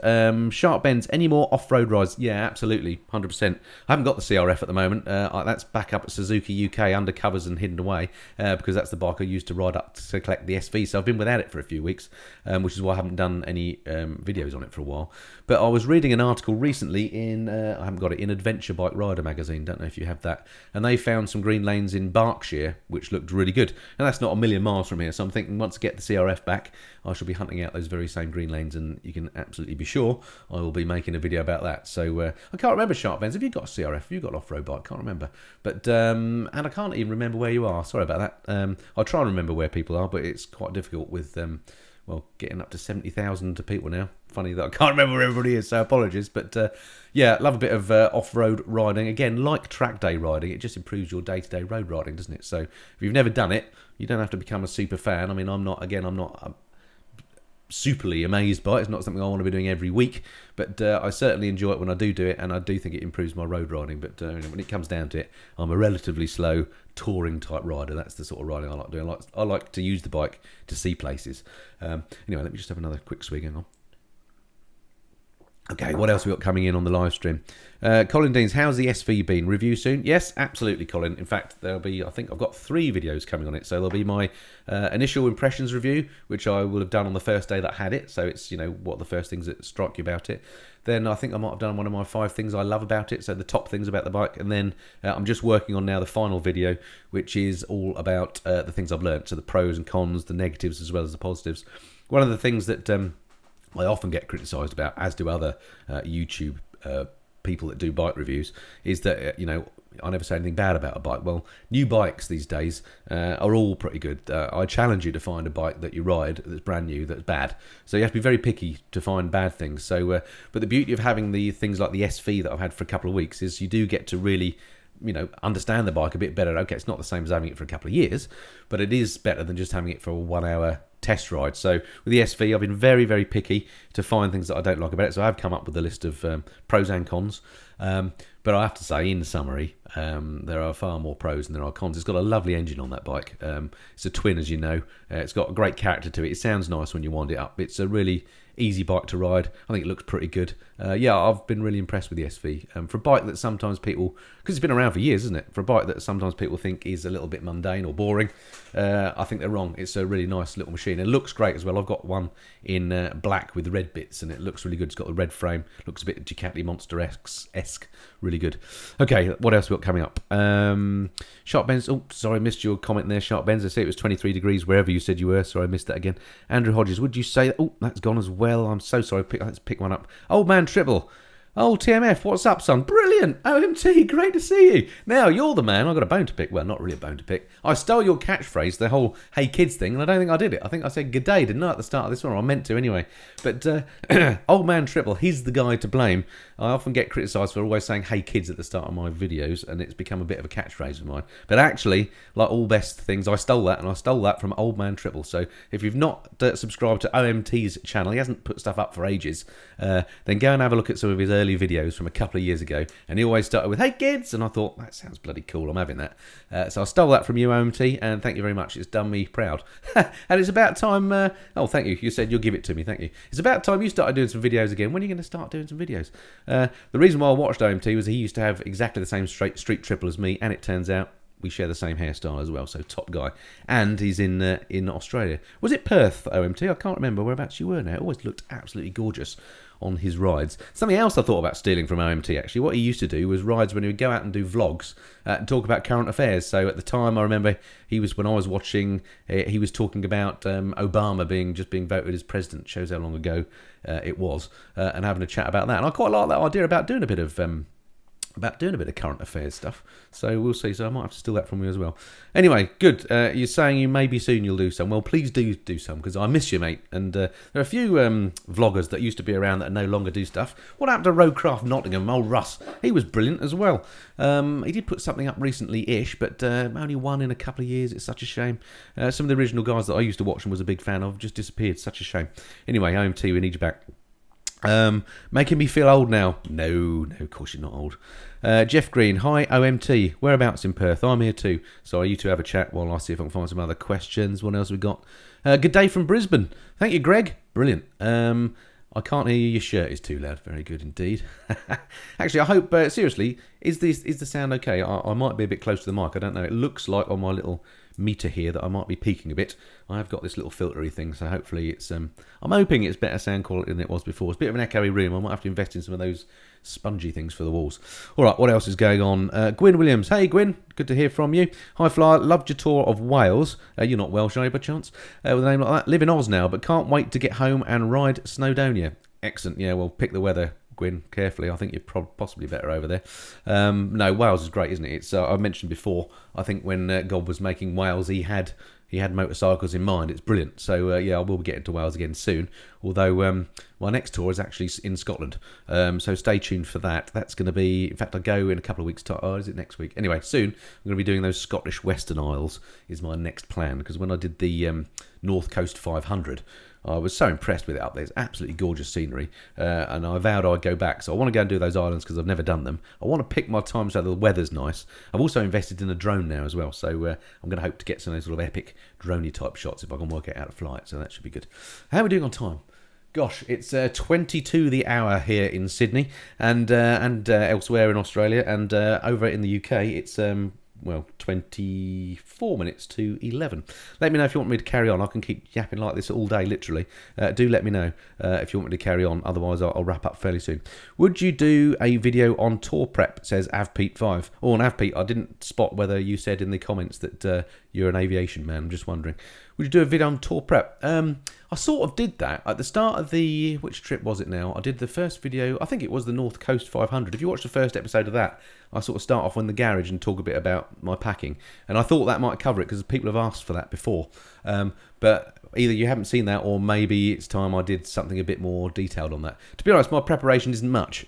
Sharp bends. Any more off-road rides? Yeah, absolutely, 100%. I haven't got the CRF at the moment. That's back up at Suzuki UK, under covers and hidden away, because that's the bike I used to ride up to collect the SV. So I've been without it for a few weeks, which is why I haven't done any videos on it for a while. But I was reading an article recently in, I haven't got it, in Adventure Bike Rider magazine. Don't know if you have that. And they found some green lanes in Berkshire, which looked really good. And that's not a million miles from here. So I'm thinking once I get the CRF back, I shall be hunting out out those very same green lanes, and you can absolutely be sure I will be making a video about that. So I can't remember, Sharp Benz, have you got a CRF? Have you got an off-road bike? Can't remember. But and I can't even remember where you are. Sorry about that. I'll try and remember where people are, but it's quite difficult with well, getting up to 70,000 to people now. Funny that I can't remember where everybody is, so apologies. But yeah, love a bit of off-road riding. Again, like track day riding, it just improves your day-to-day road riding, doesn't it? So if you've never done it, you don't have to become a super fan. I mean, I'm not superly amazed by it. It's not something I want to be doing every week, but I certainly enjoy it when I do it, and I do think it improves my road riding. But when it comes down to it, I'm a relatively slow touring type rider. That's the sort of riding I like doing. I like to use the bike to see places. Anyway, let me just have another quick swig. Hang on. Okay, what else we got coming in on the live stream? Colin Deans, how's the SV been? Review soon? Yes, absolutely, Colin. In fact, there'll be, I think I've got 3 videos coming on it. So there'll be my initial impressions review, which I will have done on the first day that I had it. So it's, you know, what are the first things that strike you about it. Then I think I might have done one of my 5 things I love about it. So the top things about the bike. And then I'm just working on now the final video, which is all about the things I've learned. So the pros and cons, the negatives as well as the positives. One of the things that I often get criticised about, as do other YouTube people that do bike reviews, is that, you know, I never say anything bad about a bike. Well, new bikes these days are all pretty good. I challenge you to find a bike that you ride that's brand new that's bad. So you have to be very picky to find bad things. So, but the beauty of having the things like the SV that I've had for a couple of weeks is you do get to really, you know, understand the bike a bit better. Okay, it's not the same as having it for a couple of years, but it is better than just having it for a 1 hour test ride. So with the SV, I've been very, very picky to find things that I don't like about it. So I've come up with a list of pros and cons. But I have to say, in summary, there are far more pros than there are cons. It's got a lovely engine on that bike. It's a twin, as you know. It's got a great character to it. It sounds nice when you wind it up. It's a really easy bike to ride. I think it looks pretty good. Yeah, I've been really impressed with the SV. For a bike that sometimes people, because it's been around for years, isn't it? For a bike that sometimes people think is a little bit mundane or boring, I think they're wrong. It's a really nice little machine. It looks great as well. I've got one in black with red bits, and it looks really good. It's got the red frame. Looks a bit Ducati Monster-esque. Really good. Okay, what else we got coming up? Sharp Benz. Oh, sorry, I missed your comment there, Sharp Benz. I see it was 23 degrees wherever you said you were. Sorry, I missed that again. Andrew Hodges, would you say... Oh, that's gone as well. I'm so sorry. Let's pick one up. Old Man Triple. Oh, TMF, what's up, son? Brilliant. OMT, great to see you. Now, you're the man. I've got a bone to pick. Well, not really a bone to pick. I stole your catchphrase, the whole hey kids thing, and I don't think I did it. I think I said good day, didn't I, at the start of this one? Or I meant to anyway. But Old Man Triple, he's the guy to blame. I often get criticised for always saying hey kids at the start of my videos, and it's become a bit of a catchphrase of mine. But actually, like all best things, I stole that, and I stole that from Old Man Triple. So if you've not subscribed to OMT's channel, he hasn't put stuff up for ages, then go and have a look at some of his early videos from a couple of years ago, and he always started with hey kids, and I thought that sounds bloody cool, I'm having that. So I stole that from you, OMT, and thank you very much. It's done me proud. And it's about time. Oh, thank you. You said you'll give it to me. Thank you. It's about time you started doing some videos again. When are you going to start doing some videos? The reason why I watched OMT was he used to have exactly the same street triple as me, and it turns out we share the same hairstyle as well, so top guy. And he's in Australia. Was it Perth, OMT? I can't remember whereabouts you were now. It always looked absolutely gorgeous on his rides. Something else I thought about stealing from OMT, actually, what he used to do was rides when he would go out and do vlogs and talk about current affairs. So at the time, I remember when I was watching, he was talking about Obama being voted as president. Shows how long ago it was, and having a chat about that. And I quite like that idea about doing a bit of current affairs stuff. So we'll see. So I might have to steal that from you as well. Anyway, good. You're saying you maybe soon you'll do some. Well, please do some, because I miss you, mate. And there are a few vloggers that used to be around that no longer do stuff. What happened to Roadcraft Nottingham? Old Russ. He was brilliant as well. He did put something up recently-ish, but only one in a couple of years. It's such a shame. Some of the original guys that I used to watch and was a big fan of just disappeared. Such a shame. Anyway, OMT, we need you back. Making me feel old now. No, of course you're not old. Jeff Green, hi OMT, whereabouts in Perth? I'm here too. So you two have a chat while I see if I can find some other questions. What else we got? Good day from Brisbane. Thank you, Greg. Brilliant. I can't hear you. Your shirt is too loud. Very good indeed. Actually, I hope, seriously, is the sound okay? I might be a bit close to the mic. I don't know. It looks like on my little meter here that I might be peaking a bit. I have got this little filtery thing, so hopefully it's... I'm hoping it's better sound quality than it was before. It's a bit of an echoey room. I might have to invest in some of those spongy things for the walls. All right, what else is going on? Gwyn Williams. Hey, Gwyn. Good to hear from you. Hi, Flyer. Loved your tour of Wales. You're not Welsh, are you, by chance? With a name like that. Live in Oz now, but can't wait to get home and ride Snowdonia. Excellent. Yeah, well, pick the weather, Gwyn, carefully. I think you're possibly better over there. No, Wales is great, isn't it? It's I mentioned before, I think when God was making Wales, he had motorcycles in mind. It's brilliant. So, yeah, I will be getting to Wales again soon. Although my next tour is actually in Scotland. So stay tuned for that. That's going to be... In fact, I go in a couple of weeks' time. Oh, is it next week? Anyway, soon I'm going to be doing those Scottish Western Isles is my next plan. Because when I did the North Coast 500... I was so impressed with it up there. It's absolutely gorgeous scenery. And I vowed I'd go back. So I want to go and do those islands because I've never done them. I want to pick my time so the weather's nice. I've also invested in a drone now as well. So I'm going to hope to get some of those sort of epic droney type shots if I can work it out of flight. So that should be good. How are we doing on time? Gosh, it's 22 the hour here in Sydney and elsewhere in Australia. And over in the UK, it's... 24 minutes to 11. Let me know if you want me to carry on. I can keep yapping like this all day, literally. Do let me know if you want me to carry on. Otherwise, I'll wrap up fairly soon. Would you do a video on tour prep, says AvPete5. Oh, and AvPete, I didn't spot whether you said in the comments that you're an aviation man. I'm just wondering. Would you do a video on tour prep? I sort of did that at the start of the... Which trip was it now? I did the first video... I think it was the North Coast 500. If you watch the first episode of that, I sort of start off in the garage and talk a bit about my packing. And I thought that might cover it because people have asked for that before. But either you haven't seen that or maybe it's time I did something a bit more detailed on that. To be honest, my preparation isn't much.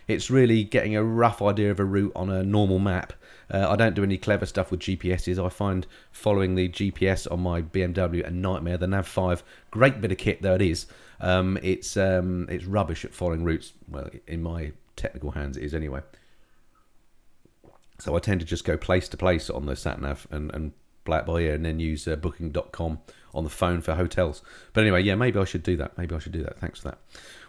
It's really getting a rough idea of a route on a normal map. I don't do any clever stuff with GPSs. I find following the GPS on my BMW a nightmare. The Nav5, great bit of kit though it is. It's rubbish at following routes. Well, in my technical hands it is anyway. So I tend to just go place to place on the sat-nav and play it by ear and then use booking.com on the phone for hotels. But anyway, yeah, maybe I should do that. Thanks for that.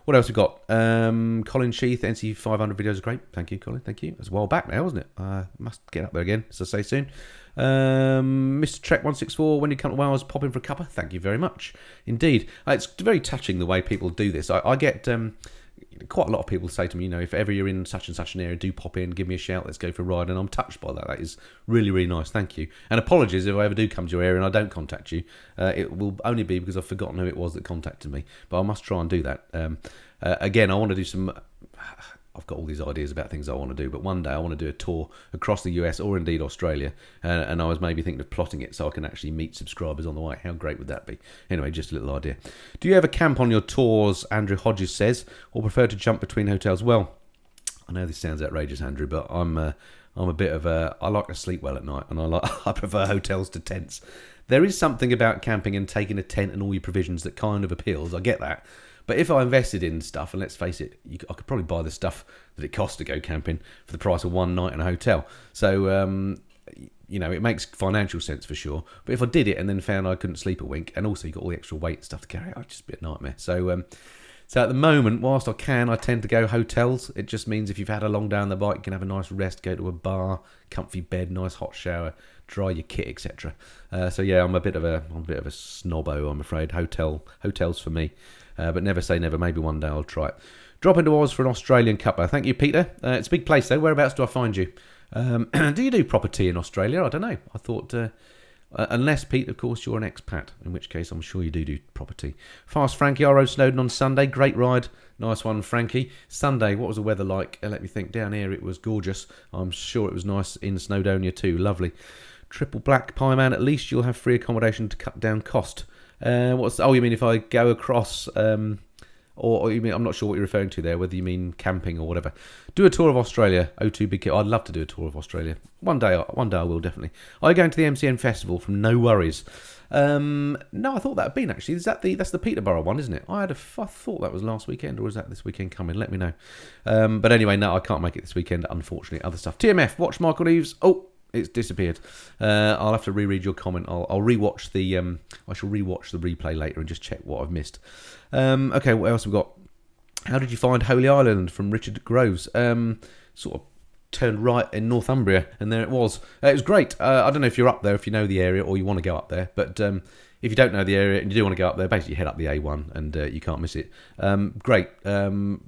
What else we got? Colin Sheath, NC 500 videos are great. Thank you, Colin. Thank you. It's a while back now, wasn't it? Must get up there again, as I say soon. Mr. Trek 164, when you come to Wales, pop in for a cuppa. Thank you very much. Indeed. It's very touching the way people do this. I get... quite a lot of people say to me, if ever you're in such and such an area, do pop in, give me a shout, let's go for a ride. And I'm touched by that. That is really, really nice. Thank you. And apologies if I ever do come to your area and I don't contact you. It will only be because I've forgotten who it was that contacted me. But I must try and do that. Again, I want to do some... I've got all these ideas about things I want to do, but one day I want to do a tour across the US or indeed Australia, and I was maybe thinking of plotting it so I can actually meet subscribers on the way. How great would that be? Anyway, just a little idea. Do you ever camp on your tours, Andrew Hodges says, or prefer to jump between hotels? Well, I know this sounds outrageous, Andrew, but I'm a bit of a... I like to sleep well at night, and I prefer hotels to tents. There is something about camping and taking a tent and all your provisions that kind of appeals. I get that. But if I invested in stuff, and let's face it, I could probably buy the stuff that it costs to go camping for the price of one night in a hotel. So, it makes financial sense for sure. But if I did it and then found I couldn't sleep a wink, and also you got all the extra weight and stuff to carry, it'd just be a nightmare. So at the moment, whilst I tend to go hotels. It just means if you've had a long day on the bike, you can have a nice rest, go to a bar, comfy bed, nice hot shower, dry your kit, etc. So yeah, I'm a bit of a snobbo, I'm afraid. Hotels for me. But never say never. Maybe one day I'll try it. Drop into Oz for an Australian cuppa. Thank you, Peter. It's a big place, though. Whereabouts do I find you? Do you do proper tea in Australia? I don't know. I thought... unless, Pete, of course, you're an expat, in which case I'm sure you do proper tea. Fast Frankie, I rode Snowdon on Sunday. Great ride. Nice one, Frankie. Sunday, what was the weather like? Let me think. Down here, it was gorgeous. I'm sure it was nice in Snowdonia too. Lovely. Triple Black Pie Man, at least you'll have free accommodation to cut down cost. You mean if I go across, or you mean, I'm not sure what you're referring to there, whether you mean camping or whatever. Do a tour of Australia, O2 Big Kit. I'd love to do a tour of Australia. One day I will, definitely. Are you going to the MCN Festival from No Worries? No, I thought that had been, actually. That's the Peterborough one, isn't it? I thought that was last weekend, or is that this weekend coming? Let me know. But anyway, no, I can't make it this weekend, unfortunately. Other stuff. TMF, watch Michael Reeves. Oh, it's disappeared. I'll have to reread your comment. I'll rewatch the. I shall rewatch the replay later and just check what I've missed. Okay, what else have we got? How did you find Holy Island from Richard Groves? Sort of turned right in Northumbria, and there it was. It was great. I don't know if you're up there, if you know the area, or you want to go up there, but if you don't know the area and you do want to go up there, basically head up the A1 and you can't miss it. Great.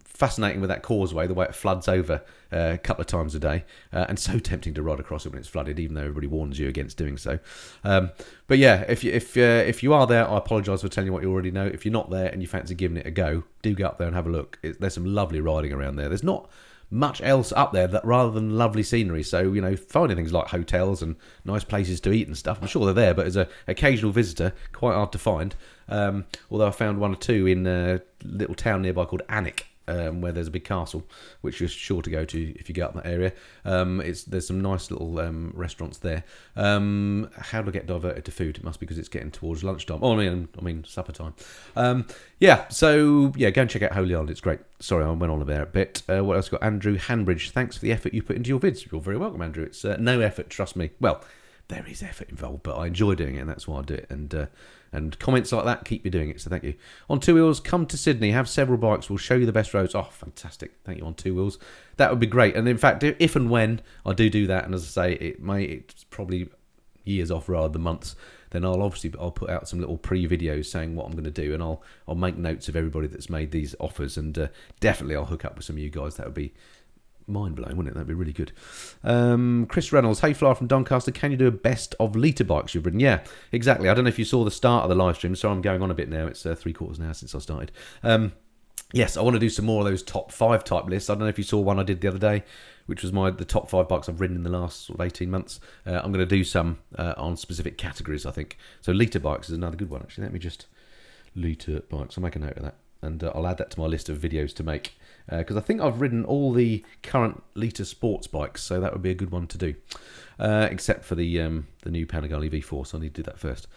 Fascinating with that causeway, the way it floods over a couple of times a day, and so tempting to ride across it when it's flooded, even though everybody warns you against doing so. But yeah, if you are there, I apologise for telling you what you already know. If you're not there and you fancy giving it a go, do go up there and have a look. There's some lovely riding around there. There's not much else up there that rather than lovely scenery. So, finding things like hotels and nice places to eat and stuff, I'm sure they're there, but as an occasional visitor, quite hard to find. Although I found one or two in a little town nearby called Alnwick, where there's a big castle, which you're sure to go to if you go up that area. There's some nice little restaurants there. How do I get diverted to food? It must be because it's getting towards lunchtime. Oh, I mean supper time. So go and check out Holy Island. It's great. Sorry, I went on about it a bit. What else got? Andrew Hanbridge. Thanks for the effort you put into your vids. You're very welcome, Andrew. It's no effort, trust me. Well, there is effort involved, but I enjoy doing it, and that's why I do it. And comments like that keep me doing it, so thank you. On Two Wheels, come to Sydney, have several bikes, we'll show you the best roads. Oh, fantastic. Thank you, On Two Wheels. That would be great. And in fact, if and when I do that, and as I say, it's probably years off rather than months, then I'll put out some little pre-videos saying what I'm going to do, and I'll make notes of everybody that's made these offers, and definitely I'll hook up with some of you guys. That would be mind-blowing, wouldn't it? That'd be really good. Chris Reynolds, hey Flyer from Doncaster, can you do a best of litre bikes you've ridden? Yeah, exactly. I don't know if you saw the start of the live stream, so I'm going on a bit now. It's 3/4 now since I started. Yes, I want to do some more of those top 5 type lists. I don't know if you saw one I did the other day, which was the top 5 bikes I've ridden in the last sort of 18 months. I'm going to do some on specific categories, I think. So litre bikes is another good one, actually. Let me just... litre bikes. I'll make a note of that. And I'll add that to my list of videos to make. Because I think I've ridden all the current litre sports bikes, so that would be a good one to do. Except for the new Panigale V4, so I need to do that first.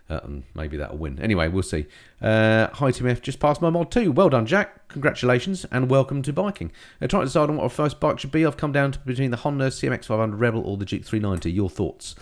And maybe that'll win. Anyway, we'll see. Hi TMF, just passed my mod 2. Well done, Jack. Congratulations and welcome to biking. Trying to decide on what our first bike should be. I've come down to between the Honda CMX500 Rebel or the Duke 390. Your thoughts?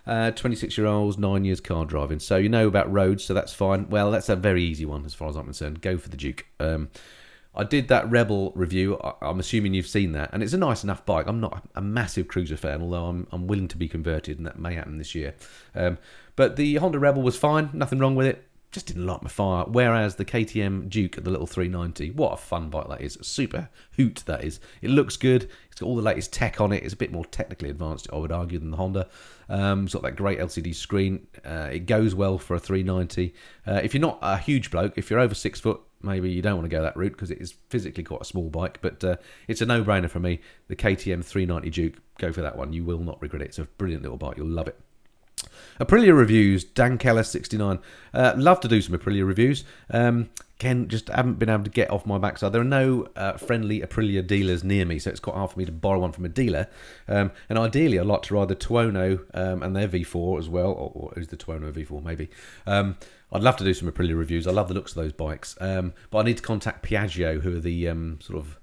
26-year-olds, 9 years car driving. So you know about roads, so that's fine. Well, that's a very easy one as far as I'm concerned. Go for the Duke. I did that Rebel review. I'm assuming you've seen that, and it's a nice enough bike. I'm not a massive cruiser fan, although I'm willing to be converted, and that may happen this year. But the Honda Rebel was fine, nothing wrong with it. Just didn't light my fire. Whereas the KTM Duke, the little 390, what a fun bike that is. Super hoot that is. It looks good. It's got all the latest tech on it. It's a bit more technically advanced, I would argue, than the Honda. It's got that great LCD screen. It goes well for a 390. If you're not a huge bloke, if you're over 6 foot, maybe you don't want to go that route because it is physically quite a small bike. But it's a no-brainer for me. The KTM 390 Duke, go for that one. You will not regret it. It's a brilliant little bike. You'll love it. Aprilia reviews, Dan Keller 69. Love to do some Aprilia reviews. Ken, just haven't been able to get off my backside. There are no friendly Aprilia dealers near me, so it's quite hard for me to borrow one from a dealer. And ideally, I'd like to ride the Tuono and their V4 as well, or is the Tuono V4 maybe. I'd love to do some Aprilia reviews. I love the looks of those bikes, but I need to contact Piaggio, who are the sort of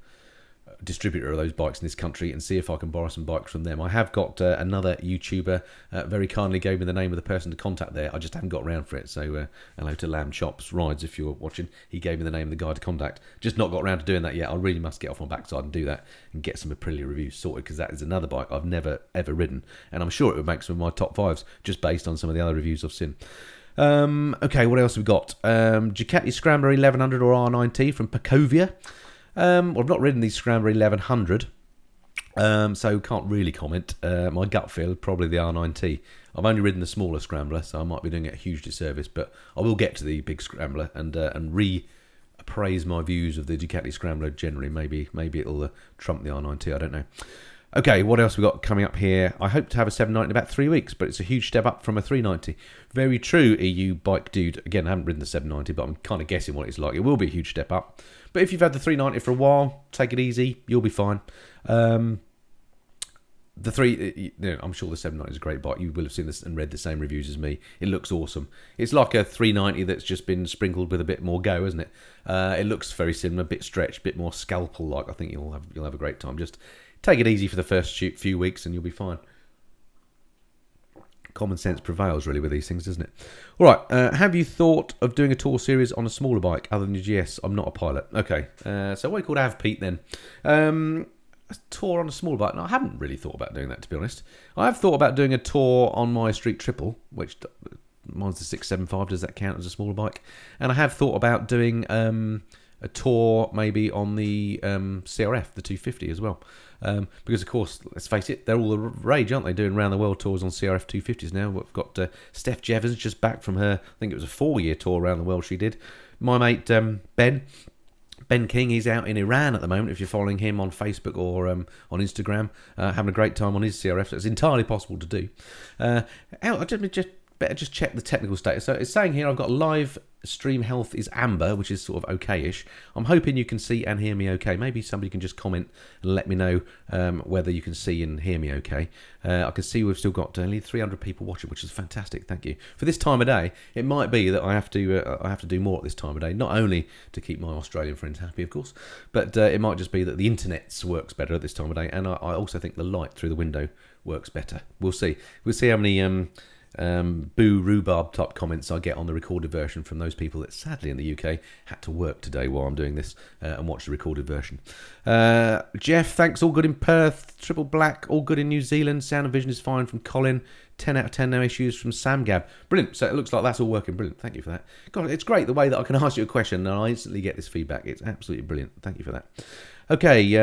distributor of those bikes in this country, and see if I can borrow some bikes from them. I have got another YouTuber very kindly gave me the name of the person to contact there. I just haven't got around for it. So hello to Lamb Chops Rides if you're watching. He gave me the name of the guy to contact. Just not got around to doing that yet. I really must get off my backside and do that and get some Aprilia reviews sorted, because that is another bike I've never ever ridden, and I'm sure it would make some of my top 5s just based on some of the other reviews I've seen. Okay, what else have we got? Ducati Scrambler 1100 or R9T from Pacovia. Well, I've not ridden the Scrambler 1100, so can't really comment. My gut feel, probably the R9T. I've only ridden the smaller Scrambler, so I might be doing it a huge disservice, but I will get to the big Scrambler and reappraise my views of the Ducati Scrambler generally. Maybe it'll trump the R9T, I don't know. Okay, what else we got coming up here? I hope to have a 790 in about 3 weeks, but it's a huge step up from a 390. Very true, EU bike dude. Again, I haven't ridden the 790, but I'm kind of guessing what it's like. It will be a huge step up. But if you've had the 390 for a while, take it easy. You'll be fine. I'm sure the 790 is a great bike. You will have seen this and read the same reviews as me. It looks awesome. It's like a 390 that's just been sprinkled with a bit more go, isn't it? It looks very similar, a bit stretched, a bit more scalpel-like. I think you'll have a great time. Just take it easy for the first few weeks and you'll be fine. Common sense prevails really with these things, doesn't it? All right, have you thought of doing a tour series on a smaller bike other than your GS? I'm not a pilot. Okay, so what are you called Av Pete then? a tour on a small bike. No, I haven't really thought about doing that, to be honest. I have thought about doing a tour on my Street Triple, which mine's the 675. Does that count as a smaller bike? And I have thought about doing a tour maybe on the CRF, the 250 as well. Because, of course, let's face it, they're all the rage, aren't they, doing round the world tours on CRF 250s now. We've got Steph Jevons just back from her, I think it was a 4-year tour around the world she did. My mate Ben King, he's out in Iran at the moment, if you're following him on Facebook or on Instagram, having a great time on his CRF, so it's entirely possible to do. I better just check the technical status. So it's saying here I've got live stream health is amber, which is sort of okay-ish. I'm hoping you can see and hear me okay. Maybe somebody can just comment and let me know whether you can see and hear me okay. I can see we've still got only 300 people watching, which is fantastic. Thank you. For this time of day, it might be that I have to do more at this time of day, not only to keep my Australian friends happy, of course, but it might just be that the internet works better at this time of day, and I also think the light through the window works better. We'll see. We'll see how many boo rhubarb type comments I get on the recorded version from those people that sadly in the UK had to work today while I'm doing this and watch the recorded version. Jeff, thanks, all good in Perth. Triple Black, all good in New Zealand. Sound and vision is fine from Colin. 10 out of 10, no issues from Sam Gab. Brilliant. So it looks like that's all working. Brilliant. Thank you for that. God, it's great the way that I can ask you a question and I instantly get this feedback. It's absolutely brilliant. Thank you for that. Okay,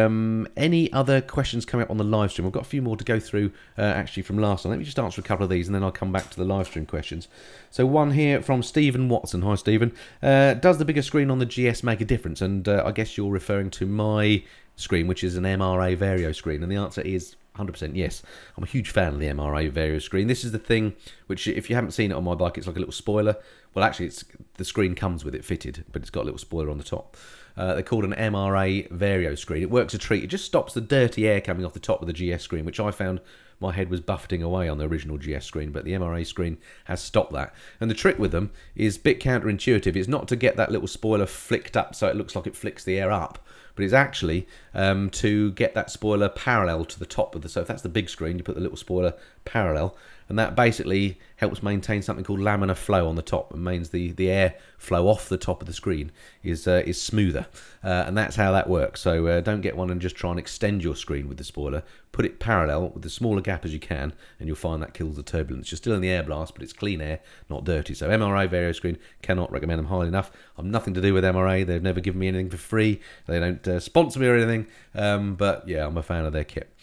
any other questions coming up on the live stream? I've got a few more to go through actually from last time. Let me just answer a couple of these and then I'll come back to the live stream questions. So one here from Stephen Watson. Hi, Stephen. Does the bigger screen on the GS make a difference? And I guess you're referring to my screen, which is an MRA Vario screen. And the answer is 100% yes. I'm a huge fan of the MRA Vario screen. This is the thing which, if you haven't seen it on my bike, it's like a little spoiler. Well, actually, the screen comes with it fitted, but it's got a little spoiler on the top. They're called an MRA Vario screen. It works a treat. It just stops the dirty air coming off the top of the GS screen, which I found my head was buffeting away on the original GS screen, but the MRA screen has stopped that. And the trick with them is a bit counterintuitive. It's not to get that little spoiler flicked up so it looks like it flicks the air up, but it's actually to get that spoiler parallel to the top of the... So if that's the big screen, you put the little spoiler parallel, and that basically helps maintain something called laminar flow on the top. It means the air flow off the top of the screen is smoother, and that's how that works. So don't get one and just try and extend your screen with the spoiler. Put it parallel with the smaller gap as you can, and you'll find that kills the turbulence. You're still in the air blast, but it's clean air, not dirty. So MRA Vario screen, cannot recommend them highly enough. I've nothing to do with MRA. They've never given me anything for free. They don't sponsor me or anything, but yeah, I'm a fan of their kit.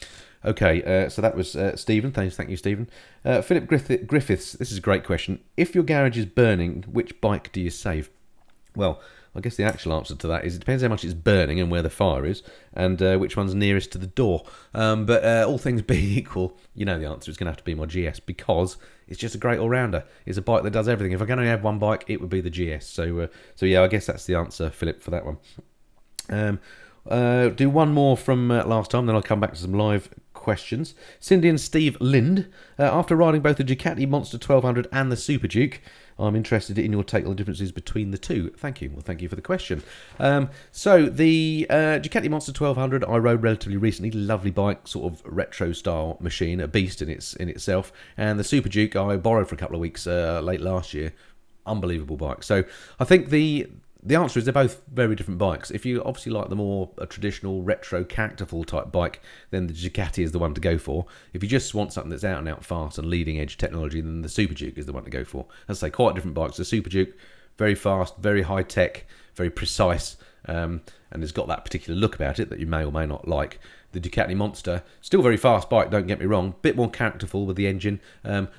Okay, so that was Stephen. Thank you, Stephen. Philip Griffiths, this is a great question. If your garage is burning, which bike do you save? Well, I guess the actual answer to that is it depends how much it's burning and where the fire is, and which one's nearest to the door. But all things being equal, you know the answer is going to have to be my GS, because it's just a great all-rounder. It's a bike that does everything. If I can only have one bike, it would be the GS. So yeah, I guess that's the answer, Philip, for that one. Do one more from last time, then I'll come back to some live questions. Cindy and Steve Lind, after riding both the Ducati Monster 1200 and the Super Duke, I'm interested in your take on the differences between the two. Thank you. Well, thank you for the question. So the Ducati Monster 1200 I rode relatively recently. Lovely bike, sort of retro style machine, a beast in itself. And the Super Duke I borrowed for a couple of weeks late last year. Unbelievable bike. So I think the answer is they're both very different bikes. If you obviously like the more traditional retro characterful type bike, then the Ducati is the one to go for. If you just want something that's out and out fast and leading edge technology, then the Super Duke is the one to go for. As I say, quite different bikes. The Super Duke, very fast, very high tech, very precise, and it's got that particular look about it that you may or may not like. The Ducati Monster, still very fast bike, don't get me wrong, bit more characterful with the engine,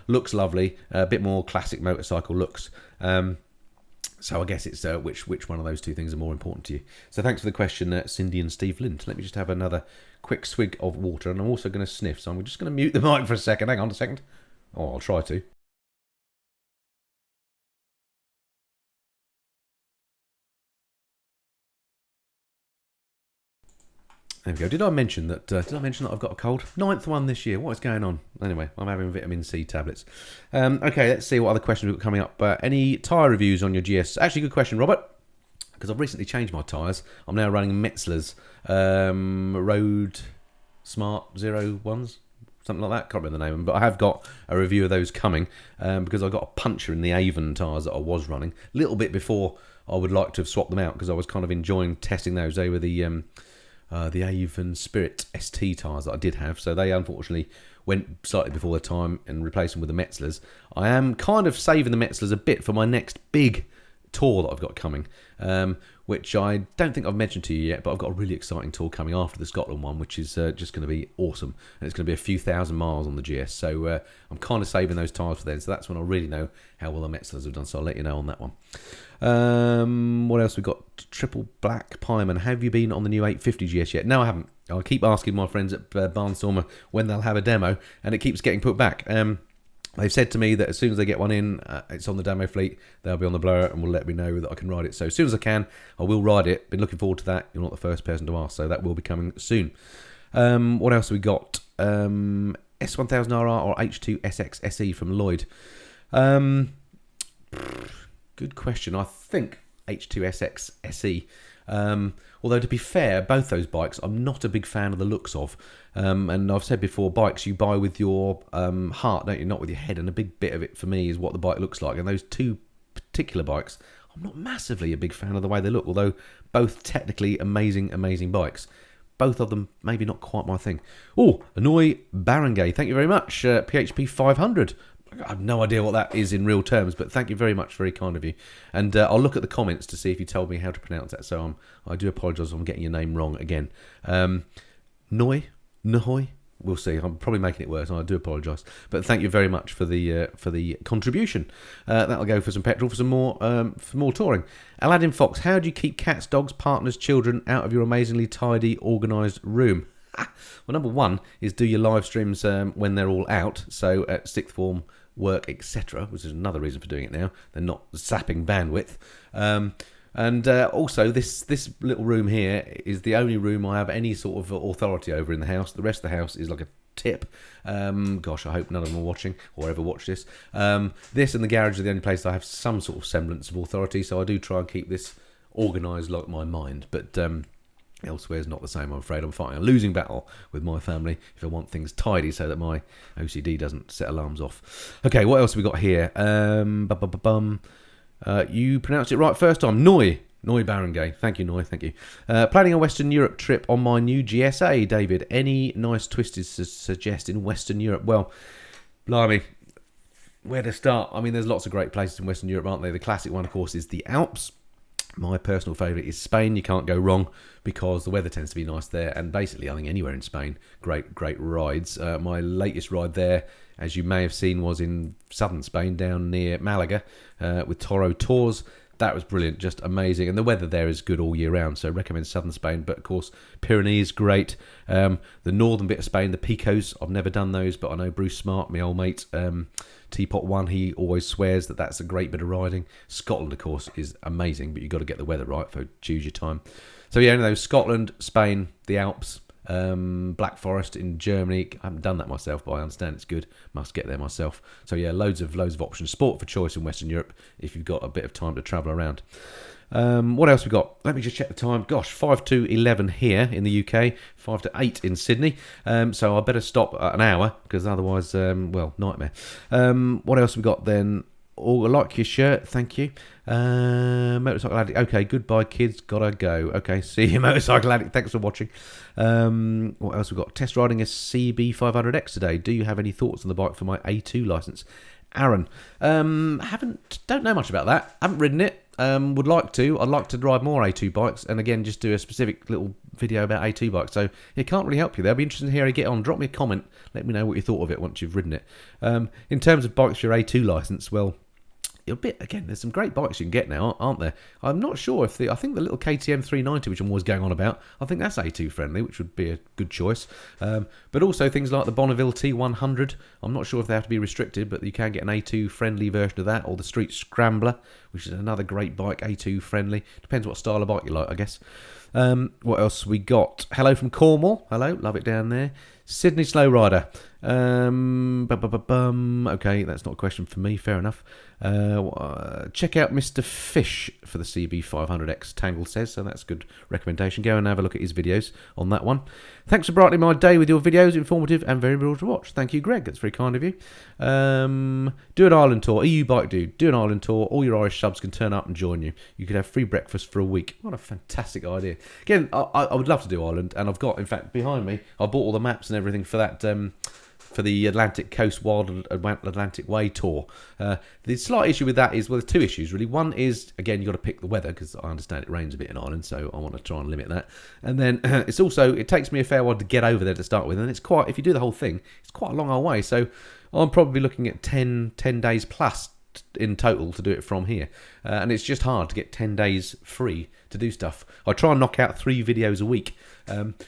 looks lovely, a bit more classic motorcycle looks. So I guess it's which one of those two things are more important to you. So thanks for the question, Cindy and Steve Lind. Let me just have another quick swig of water, and I'm also going to sniff. So I'm just going to mute the mic for a second. Hang on a second. Oh, I'll try to. There we go. Did I mention that I've got a cold? 9th one this year. What is going on? Anyway, I'm having vitamin C tablets. Okay, let's see what other questions we've got coming up. Any tyre reviews on your GS? Actually, good question, Robert, because I've recently changed my tyres. I'm now running Metzler's Road Smart 01s, something like that. Can't remember the name of them, but I have got a review of those coming because I got a puncture in the Avon tyres that I was running a little bit before I would like to have swapped them out, because I was kind of enjoying testing those. They were the the Avon Spirit ST tyres that I did have. So they unfortunately went slightly before their time and replaced them with the Metzlers. I am kind of saving the Metzlers a bit for my next big tour that I've got coming, which I don't think I've mentioned to you yet, but I've got a really exciting tour coming after the Scotland one, which is just going to be awesome. And it's going to be a few thousand miles on the GS, so I'm kind of saving those tyres for then, so that's when I really know how well the Metzlers have done, so I'll let you know on that one. What else we got? Triple Black Pieman. Have you been on the new 850 GS yet? No, I haven't. I keep asking my friends at Barnstormer when they'll have a demo, and it keeps getting put back. They've said to me that as soon as they get one in, it's on the demo fleet, they'll be on the blower and will let me know that I can ride it. So as soon as I can, I will ride it. Been looking forward to that. You're not the first person to ask, so that will be coming soon. What else have we got? S1000RR or H2SX SE from Lloyd? Good question. I think H2SX SE. Although to be fair, both those bikes I'm not a big fan of the looks of. And I've said before, bikes you buy with your heart, don't you? Not with your head. And a big bit of it for me is what the bike looks like. And those two particular bikes, I'm not massively a big fan of the way they look. Although both technically amazing bikes. Both of them maybe not quite my thing. Oh, Annoy Barangay, thank you very much. PHP 500. I have no idea what that is in real terms, but thank you very much, very kind of you. And I'll look at the comments to see if you told me how to pronounce that. So I do apologise if I'm getting your name wrong again. Noi, we'll see. I'm probably making it worse, and I do apologise. But thank you very much for the contribution. That'll go for some petrol for some more touring. Aladdin Fox, how do you keep cats, dogs, partners, children out of your amazingly tidy, organised room? Well, number one is do your live streams when they're all out. So at sixth form, work, etc., which is another reason for doing it now. They're not sapping bandwidth. And also, this little room here is the only room I have any sort of authority over in the house. The rest of the house is like a tip. Gosh, I hope none of them are watching or ever watch this. This and the garage are the only place I have some sort of semblance of authority, so I do try and keep this organised like my mind. But elsewhere is not the same, I'm afraid. I'm fighting a losing battle with my family if I want things tidy so that my OCD doesn't set alarms off. Okay, what else have we got here? You pronounced it right first time. Noi Barangay. Thank you, Noi. Thank you. Planning a Western Europe trip on my new GSA, David. Any nice twisties to suggest in Western Europe? Well, blimey, where to start? I mean, there's lots of great places in Western Europe, aren't there? The classic one, of course, is the Alps. My personal favourite is Spain. You can't go wrong because the weather tends to be nice there. And basically, I think anywhere in Spain, great rides. My latest ride there, as you may have seen, was in southern Spain, down near Malaga, with Toro Tours. That was brilliant, just amazing. And the weather there is good all year round, so recommend southern Spain. But of course, Pyrenees, great. The northern bit of Spain, the Picos, I've never done those, but I know Bruce Smart, my old mate, Teapot One, he always swears that that's a great bit of riding. Scotland, of course, is amazing, but you've got to get the weather right, so choose your time. So yeah, those Scotland, Spain, the Alps, Black Forest in Germany. I haven't done that myself, but I understand it's good. Must get there myself. So yeah, loads of options. Sport for choice in Western Europe if you've got a bit of time to travel around. What else we got? Let me just check the time. Gosh, 5 to 11 here in the UK, 5 to 8 in Sydney. So I better stop at an hour because otherwise, nightmare. What else we got then? Oh, I like your shirt, thank you. Motorcycle Addict. Okay, goodbye, kids. Gotta go. Okay, see you, Motorcycle Addict. Thanks for watching. What else we got? Test riding a CB500X today. Do you have any thoughts on the bike for my A2 license? Aaron, don't know much about that. Haven't ridden it. Would like to. I'd like to ride more A2 bikes, and again, just do a specific little video about A2 bikes. So it can't really help you there. I'd be interested to hear how you get on. Drop me a comment. Let me know what you thought of it once you've ridden it. In terms of bikes for your A2 license, well, there's some great bikes you can get now, aren't there? I'm not sure if I think the little KTM 390, which I'm always going on about, I think that's A2 friendly, which would be a good choice. But also things like the Bonneville T100, I'm not sure if they have to be restricted, but you can get an A2 friendly version of that, or the Street Scrambler, which is another great bike, A2 friendly. Depends what style of bike you like, I guess. What else we got? Hello from Cornwall. Hello, love it down there. Sydney Slow Rider. Okay, that's not a question for me. Fair enough. Check out Mr. Fish for the CB500X, Tangle says, so that's a good recommendation. Go and have a look at his videos on that one. Thanks for brightening my day with your videos, informative and very real to watch. Thank you, Greg. That's very kind of you. Do an Ireland tour. EU Bike Dude. Do an Ireland tour. All your Irish subs can turn up and join you. You could have free breakfast for a week. What a fantastic idea. Again, I would love to do Ireland, and I've got, in fact, behind me, I bought all the maps and everything for that, for the Atlantic Coast Wild Atlantic Way tour. The slight issue with that is, well, there's two issues really. One is, again, you've got to pick the weather, because I understand it rains a bit in Ireland, so I want to try and limit that. And then it's also, it takes me a fair while to get over there to start with, and it's quite, if you do the whole thing, it's quite a long old way. So I'm probably looking at 10 days plus in total to do it from here. And it's just hard to get 10 days free to do stuff. I try and knock out 3 videos a week.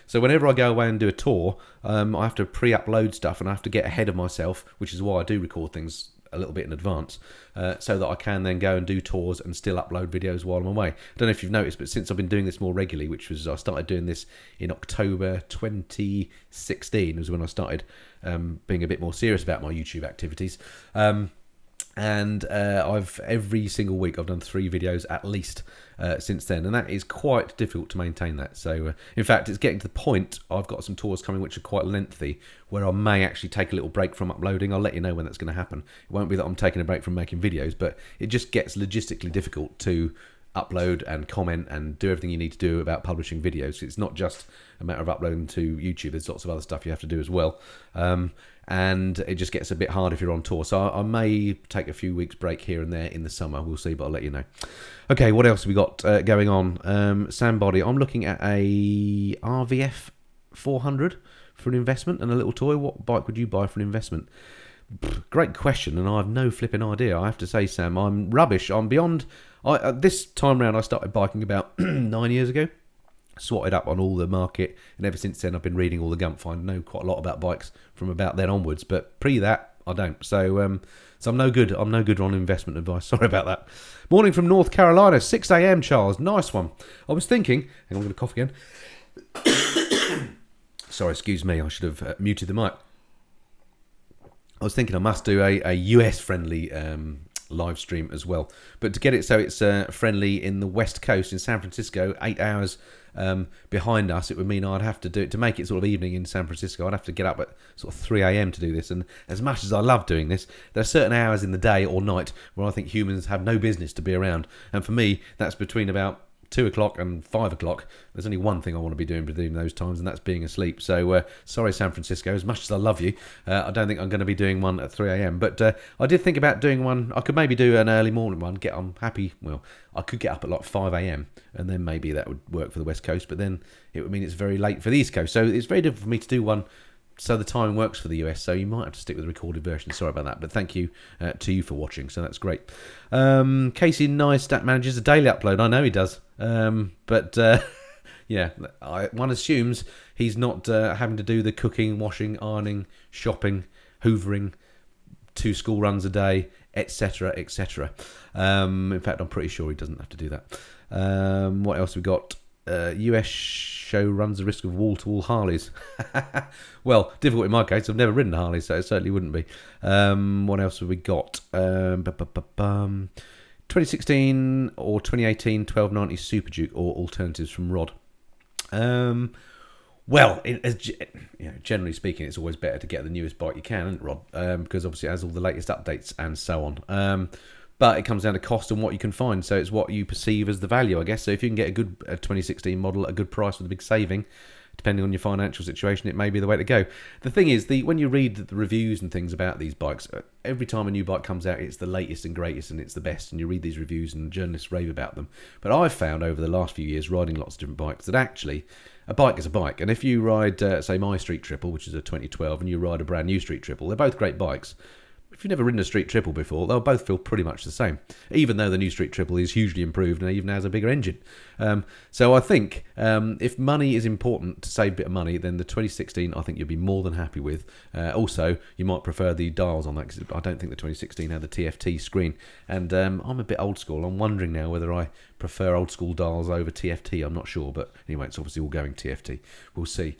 So whenever I go away and do a tour, I have to pre-upload stuff, and I have to get ahead of myself, which is why I do record things a little bit in advance, so that I can then go and do tours and still upload videos while I'm away. I don't know if you've noticed, but since I've been doing this more regularly, which was, I started doing this in October 2016, was when I started being a bit more serious about my YouTube activities. And I've every single week I've done 3 videos at least since then, and that is quite difficult to maintain that. So in fact, it's getting to the point, I've got some tours coming which are quite lengthy, where I may actually take a little break from uploading. I'll let you know when that's going to happen. It won't be that I'm taking a break from making videos, but it just gets logistically difficult to upload and comment and do everything you need to do about publishing videos. It's not just a matter of uploading to YouTube, there's lots of other stuff you have to do as well. And it just gets a bit hard if you're on tour. So I may take a few weeks break here and there in the summer. We'll see, but I'll let you know. Okay, what else have we got going on? Somebody, I'm looking at a RVF 400 for an investment and a little toy. What bike would you buy for an investment? Great question, and I have no flipping idea. I have to say, Sam, I'm rubbish. I'm beyond... this time round, I started biking about 9 years ago. Swatted up on all the market, and ever since then I've been reading all the Gump Find. I know quite a lot about bikes from about then onwards, but pre that I don't. So I'm no good. I'm no good on investment advice. Sorry about that. Morning from North Carolina, 6 a.m. Charles, nice one. I was thinking, and I'm going to cough again. Sorry, excuse me. I should have muted the mic. I was thinking I must do a US friendly live stream as well, but to get it so it's friendly in the West Coast in San Francisco, 8 hours behind us, it would mean I'd have to do it to make it sort of evening in San Francisco. I'd have to get up at sort of 3 a.m. to do this, and as much as I love doing this, there are certain hours in the day or night where I think humans have no business to be around, and for me that's between about 2 o'clock and 5 o'clock. There's only one thing I want to be doing between those times, and that's being asleep. So sorry, San Francisco, as much as I love you, I don't think I'm going to be doing one at 3 a.m. But I did think about doing one. I could maybe do an early morning one. I'm happy. Well, I could get up at like 5 a.m. and then maybe that would work for the West Coast, but then it would mean it's very late for the East Coast. So it's very difficult for me to do one so the time works for the US, so you might have to stick with the recorded version. Sorry about that, but thank you to you for watching, so that's great. Casey Neistat manages a daily upload. I know he does, but yeah, one assumes he's not having to do the cooking, washing, ironing, shopping, hoovering, 2 school runs a day, etc, etc. In fact, I'm pretty sure he doesn't have to do that. What else we got? US show runs the risk of wall-to-wall Harleys. Well, difficult in my case. I've never ridden a Harley, so it certainly wouldn't be. What else have we got? 2016 or 2018 1290 Super Duke or alternatives from Rod. Well, generally speaking, it's always better to get the newest bike you can, isn't it, Rod? Because obviously it has all the latest updates and so on. But it comes down to cost and what you can find. So it's what you perceive as the value, I guess. So if you can get a good 2016 model at a good price with a big saving, depending on your financial situation, it may be the way to go. The thing is, when you read the reviews and things about these bikes, every time a new bike comes out, it's the latest and greatest and it's the best. And you read these reviews and journalists rave about them. But I've found over the last few years, riding lots of different bikes, that actually a bike is a bike. And if you ride, say, my Street Triple, which is a 2012, and you ride a brand new Street Triple, they're both great bikes. If you've never ridden a Street Triple before, they'll both feel pretty much the same, even though the new Street Triple is hugely improved and even has a bigger engine. So I think if money is important to save a bit of money, then the 2016 I think you'll be more than happy with. Also, you might prefer the dials on that, because I don't think the 2016 had the TFT screen. And I'm a bit old school. I'm wondering now whether I prefer old school dials over TFT. I'm not sure, but anyway, it's obviously all going TFT. We'll see.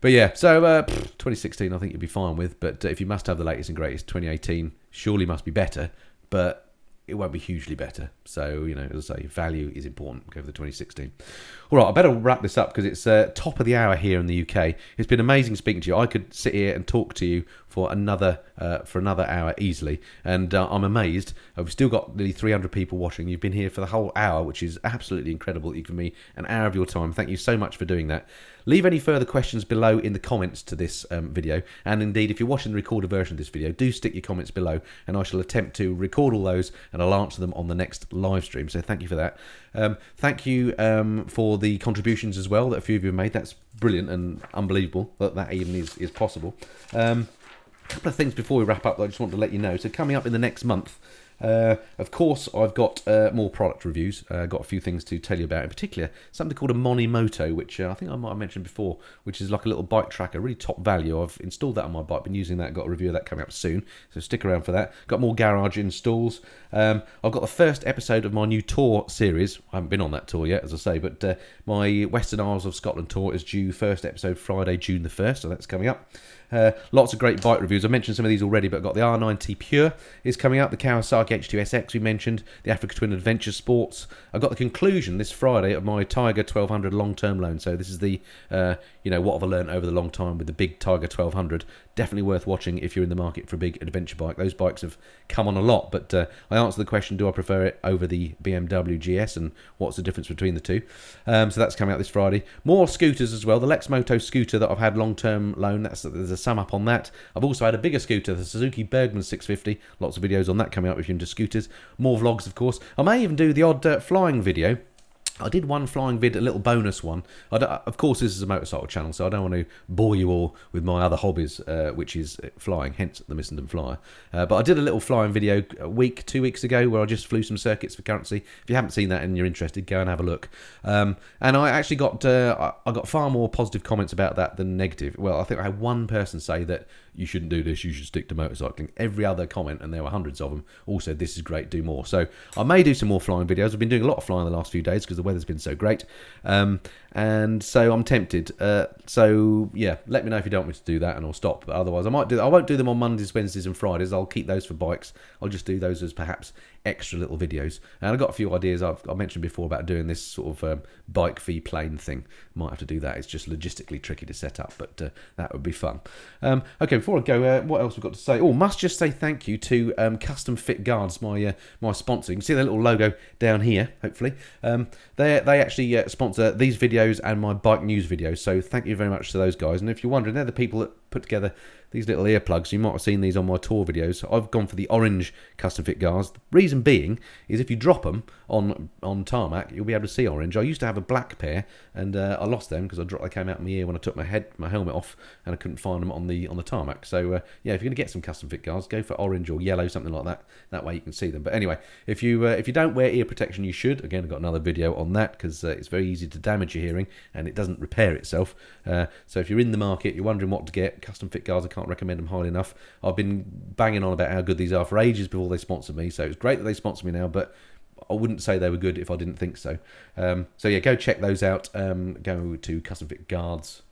But yeah, so 2016 I think you'll be fine with. But if you must have the latest and greatest, 2018 surely must be better. But it won't be hugely better. So, you know, as I say, value is important. Go for the 2016. All right, I better wrap this up because it's top of the hour here in the UK. It's been amazing speaking to you. I could sit here and talk to you for another hour easily. And I'm amazed. We've still got nearly 300 people watching. You've been here for the whole hour, which is absolutely incredible. You give me an hour of your time. Thank you so much for doing that. Leave any further questions below in the comments to this video. And indeed, if you're watching the recorded version of this video, do stick your comments below and I shall attempt to record all those and I'll answer them on the next live stream. So thank you for that. Thank you for the contributions as well that a few of you have made. That's brilliant and unbelievable that even is possible. A couple of things before we wrap up that I just want to let you know. So coming up in the next month, of course, I've got more product reviews. Got a few things to tell you about, in particular something called a Monimoto, which I think I might have mentioned before, which is like a little bike tracker, really top value. I've installed that on my bike, been using that, got a review of that coming up soon, so stick around for that. Got more garage installs. I've got the first episode of my new tour series. I haven't been on that tour yet, as I say, but my Western Isles of Scotland tour is due, first episode Friday, June the 1st, so that's coming up. Lots of great bike reviews. I mentioned some of these already, but I've got the R90 Pure is coming up, the Kawasaki H2SX we mentioned, the Africa Twin Adventure Sports. I've got the conclusion this Friday of my Tiger 1200 long-term loan. So this is the, what have I learned over the long time with the big Tiger 1200. Definitely worth watching if you're in the market for a big adventure bike. Those bikes have come on a lot, but I answered the question, do I prefer it over the BMW GS and what's the difference between the two? So that's coming out this Friday. More scooters as well. The Lexmoto scooter that I've had long-term loan, there's a sum up on that. I've also had a bigger scooter, the Suzuki Bergman 650. Lots of videos on that coming up if you're into scooters. More vlogs, of course. I may even do the odd flying video. I did one flying vid, a little bonus one. Of course, this is a motorcycle channel, so I don't want to bore you all with my other hobbies, which is flying, hence the Missenden Flyer. But I did a little flying video 2 weeks ago where I just flew some circuits for currency. If you haven't seen that and you're interested, go and have a look. And I actually got I got far more positive comments about that than negative. Well, I think I had one person say that you shouldn't do this, you should stick to motorcycling. Every other comment, and there were hundreds of them, all said this is great, do more. So I may do some more flying videos. I've been doing a lot of flying the last few days because the weather's been so great. And so I'm tempted. So yeah, let me know if you don't want me to do that and I'll stop. But otherwise I might do. I won't do them on Mondays, Wednesdays and Fridays. I'll keep those for bikes. I'll just do those as perhaps extra little videos. And I've got a few ideas I mentioned before about doing this sort of bike v plane thing. Might have to do that. It's just logistically tricky to set up, but that would be fun. Okay, before I go, what else we've got to say? Oh, must just say thank you to Custom Fit Guards, my sponsor. You can see their little logo down here, hopefully. They actually sponsor these videos and my bike news videos, so thank you very much to those guys. And if you're wondering, they're the people that put together these little earplugs. You might have seen these on my tour videos. I've gone for the orange custom fit guards. The reason being is if you drop them on tarmac, you'll be able to see orange. I used to have a black pair, and I lost them because they came out of my ear when I took my helmet off, and I couldn't find them on the tarmac. So yeah, if you're going to get some custom fit guards, go for orange or yellow, something like that. That way you can see them. But anyway, if you don't wear ear protection, you should. Again, I've got another video on that because it's very easy to damage your hearing, and it doesn't repair itself. So if you're in the market, you're wondering what to get, custom fit guards, I can't recommend them highly enough. I've been banging on about how good these are for ages before they sponsored me, so it's great that they sponsor me now, but I wouldn't say they were good if I didn't think so. So yeah, go check those out. Go to Custom Fit Guards.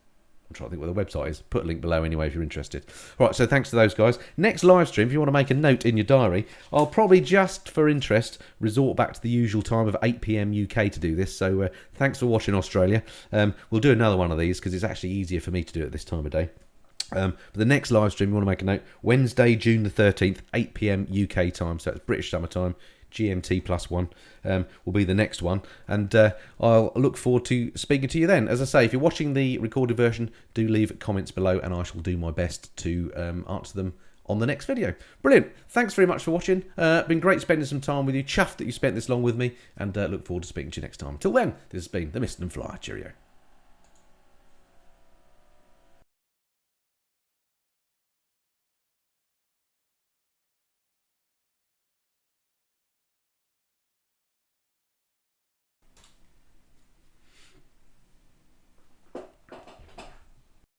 I'm trying to think what the website is. Put a link below anyway if you're interested. All right, so thanks to those guys. Next live stream, if you want to make a note in your diary, I'll probably just for interest resort back to the usual time of 8 PM UK to do this. So thanks for watching, Australia. We'll do another one of these because it's actually easier for me to do it this time of day. For the next live stream, you want to make a note, Wednesday, June the 13th, 8 PM UK time, so it's British summer time, GMT +1 will be the next one, and I'll look forward to speaking to you then. As I say, if you're watching the recorded version, do leave comments below and I shall do my best to answer them on the next video. Brilliant. Thanks very much for watching. Been great spending some time with you. Chuffed that you spent this long with me, and look forward to speaking to you next time. Until then, this has been the Missenden Flyer. Cheerio.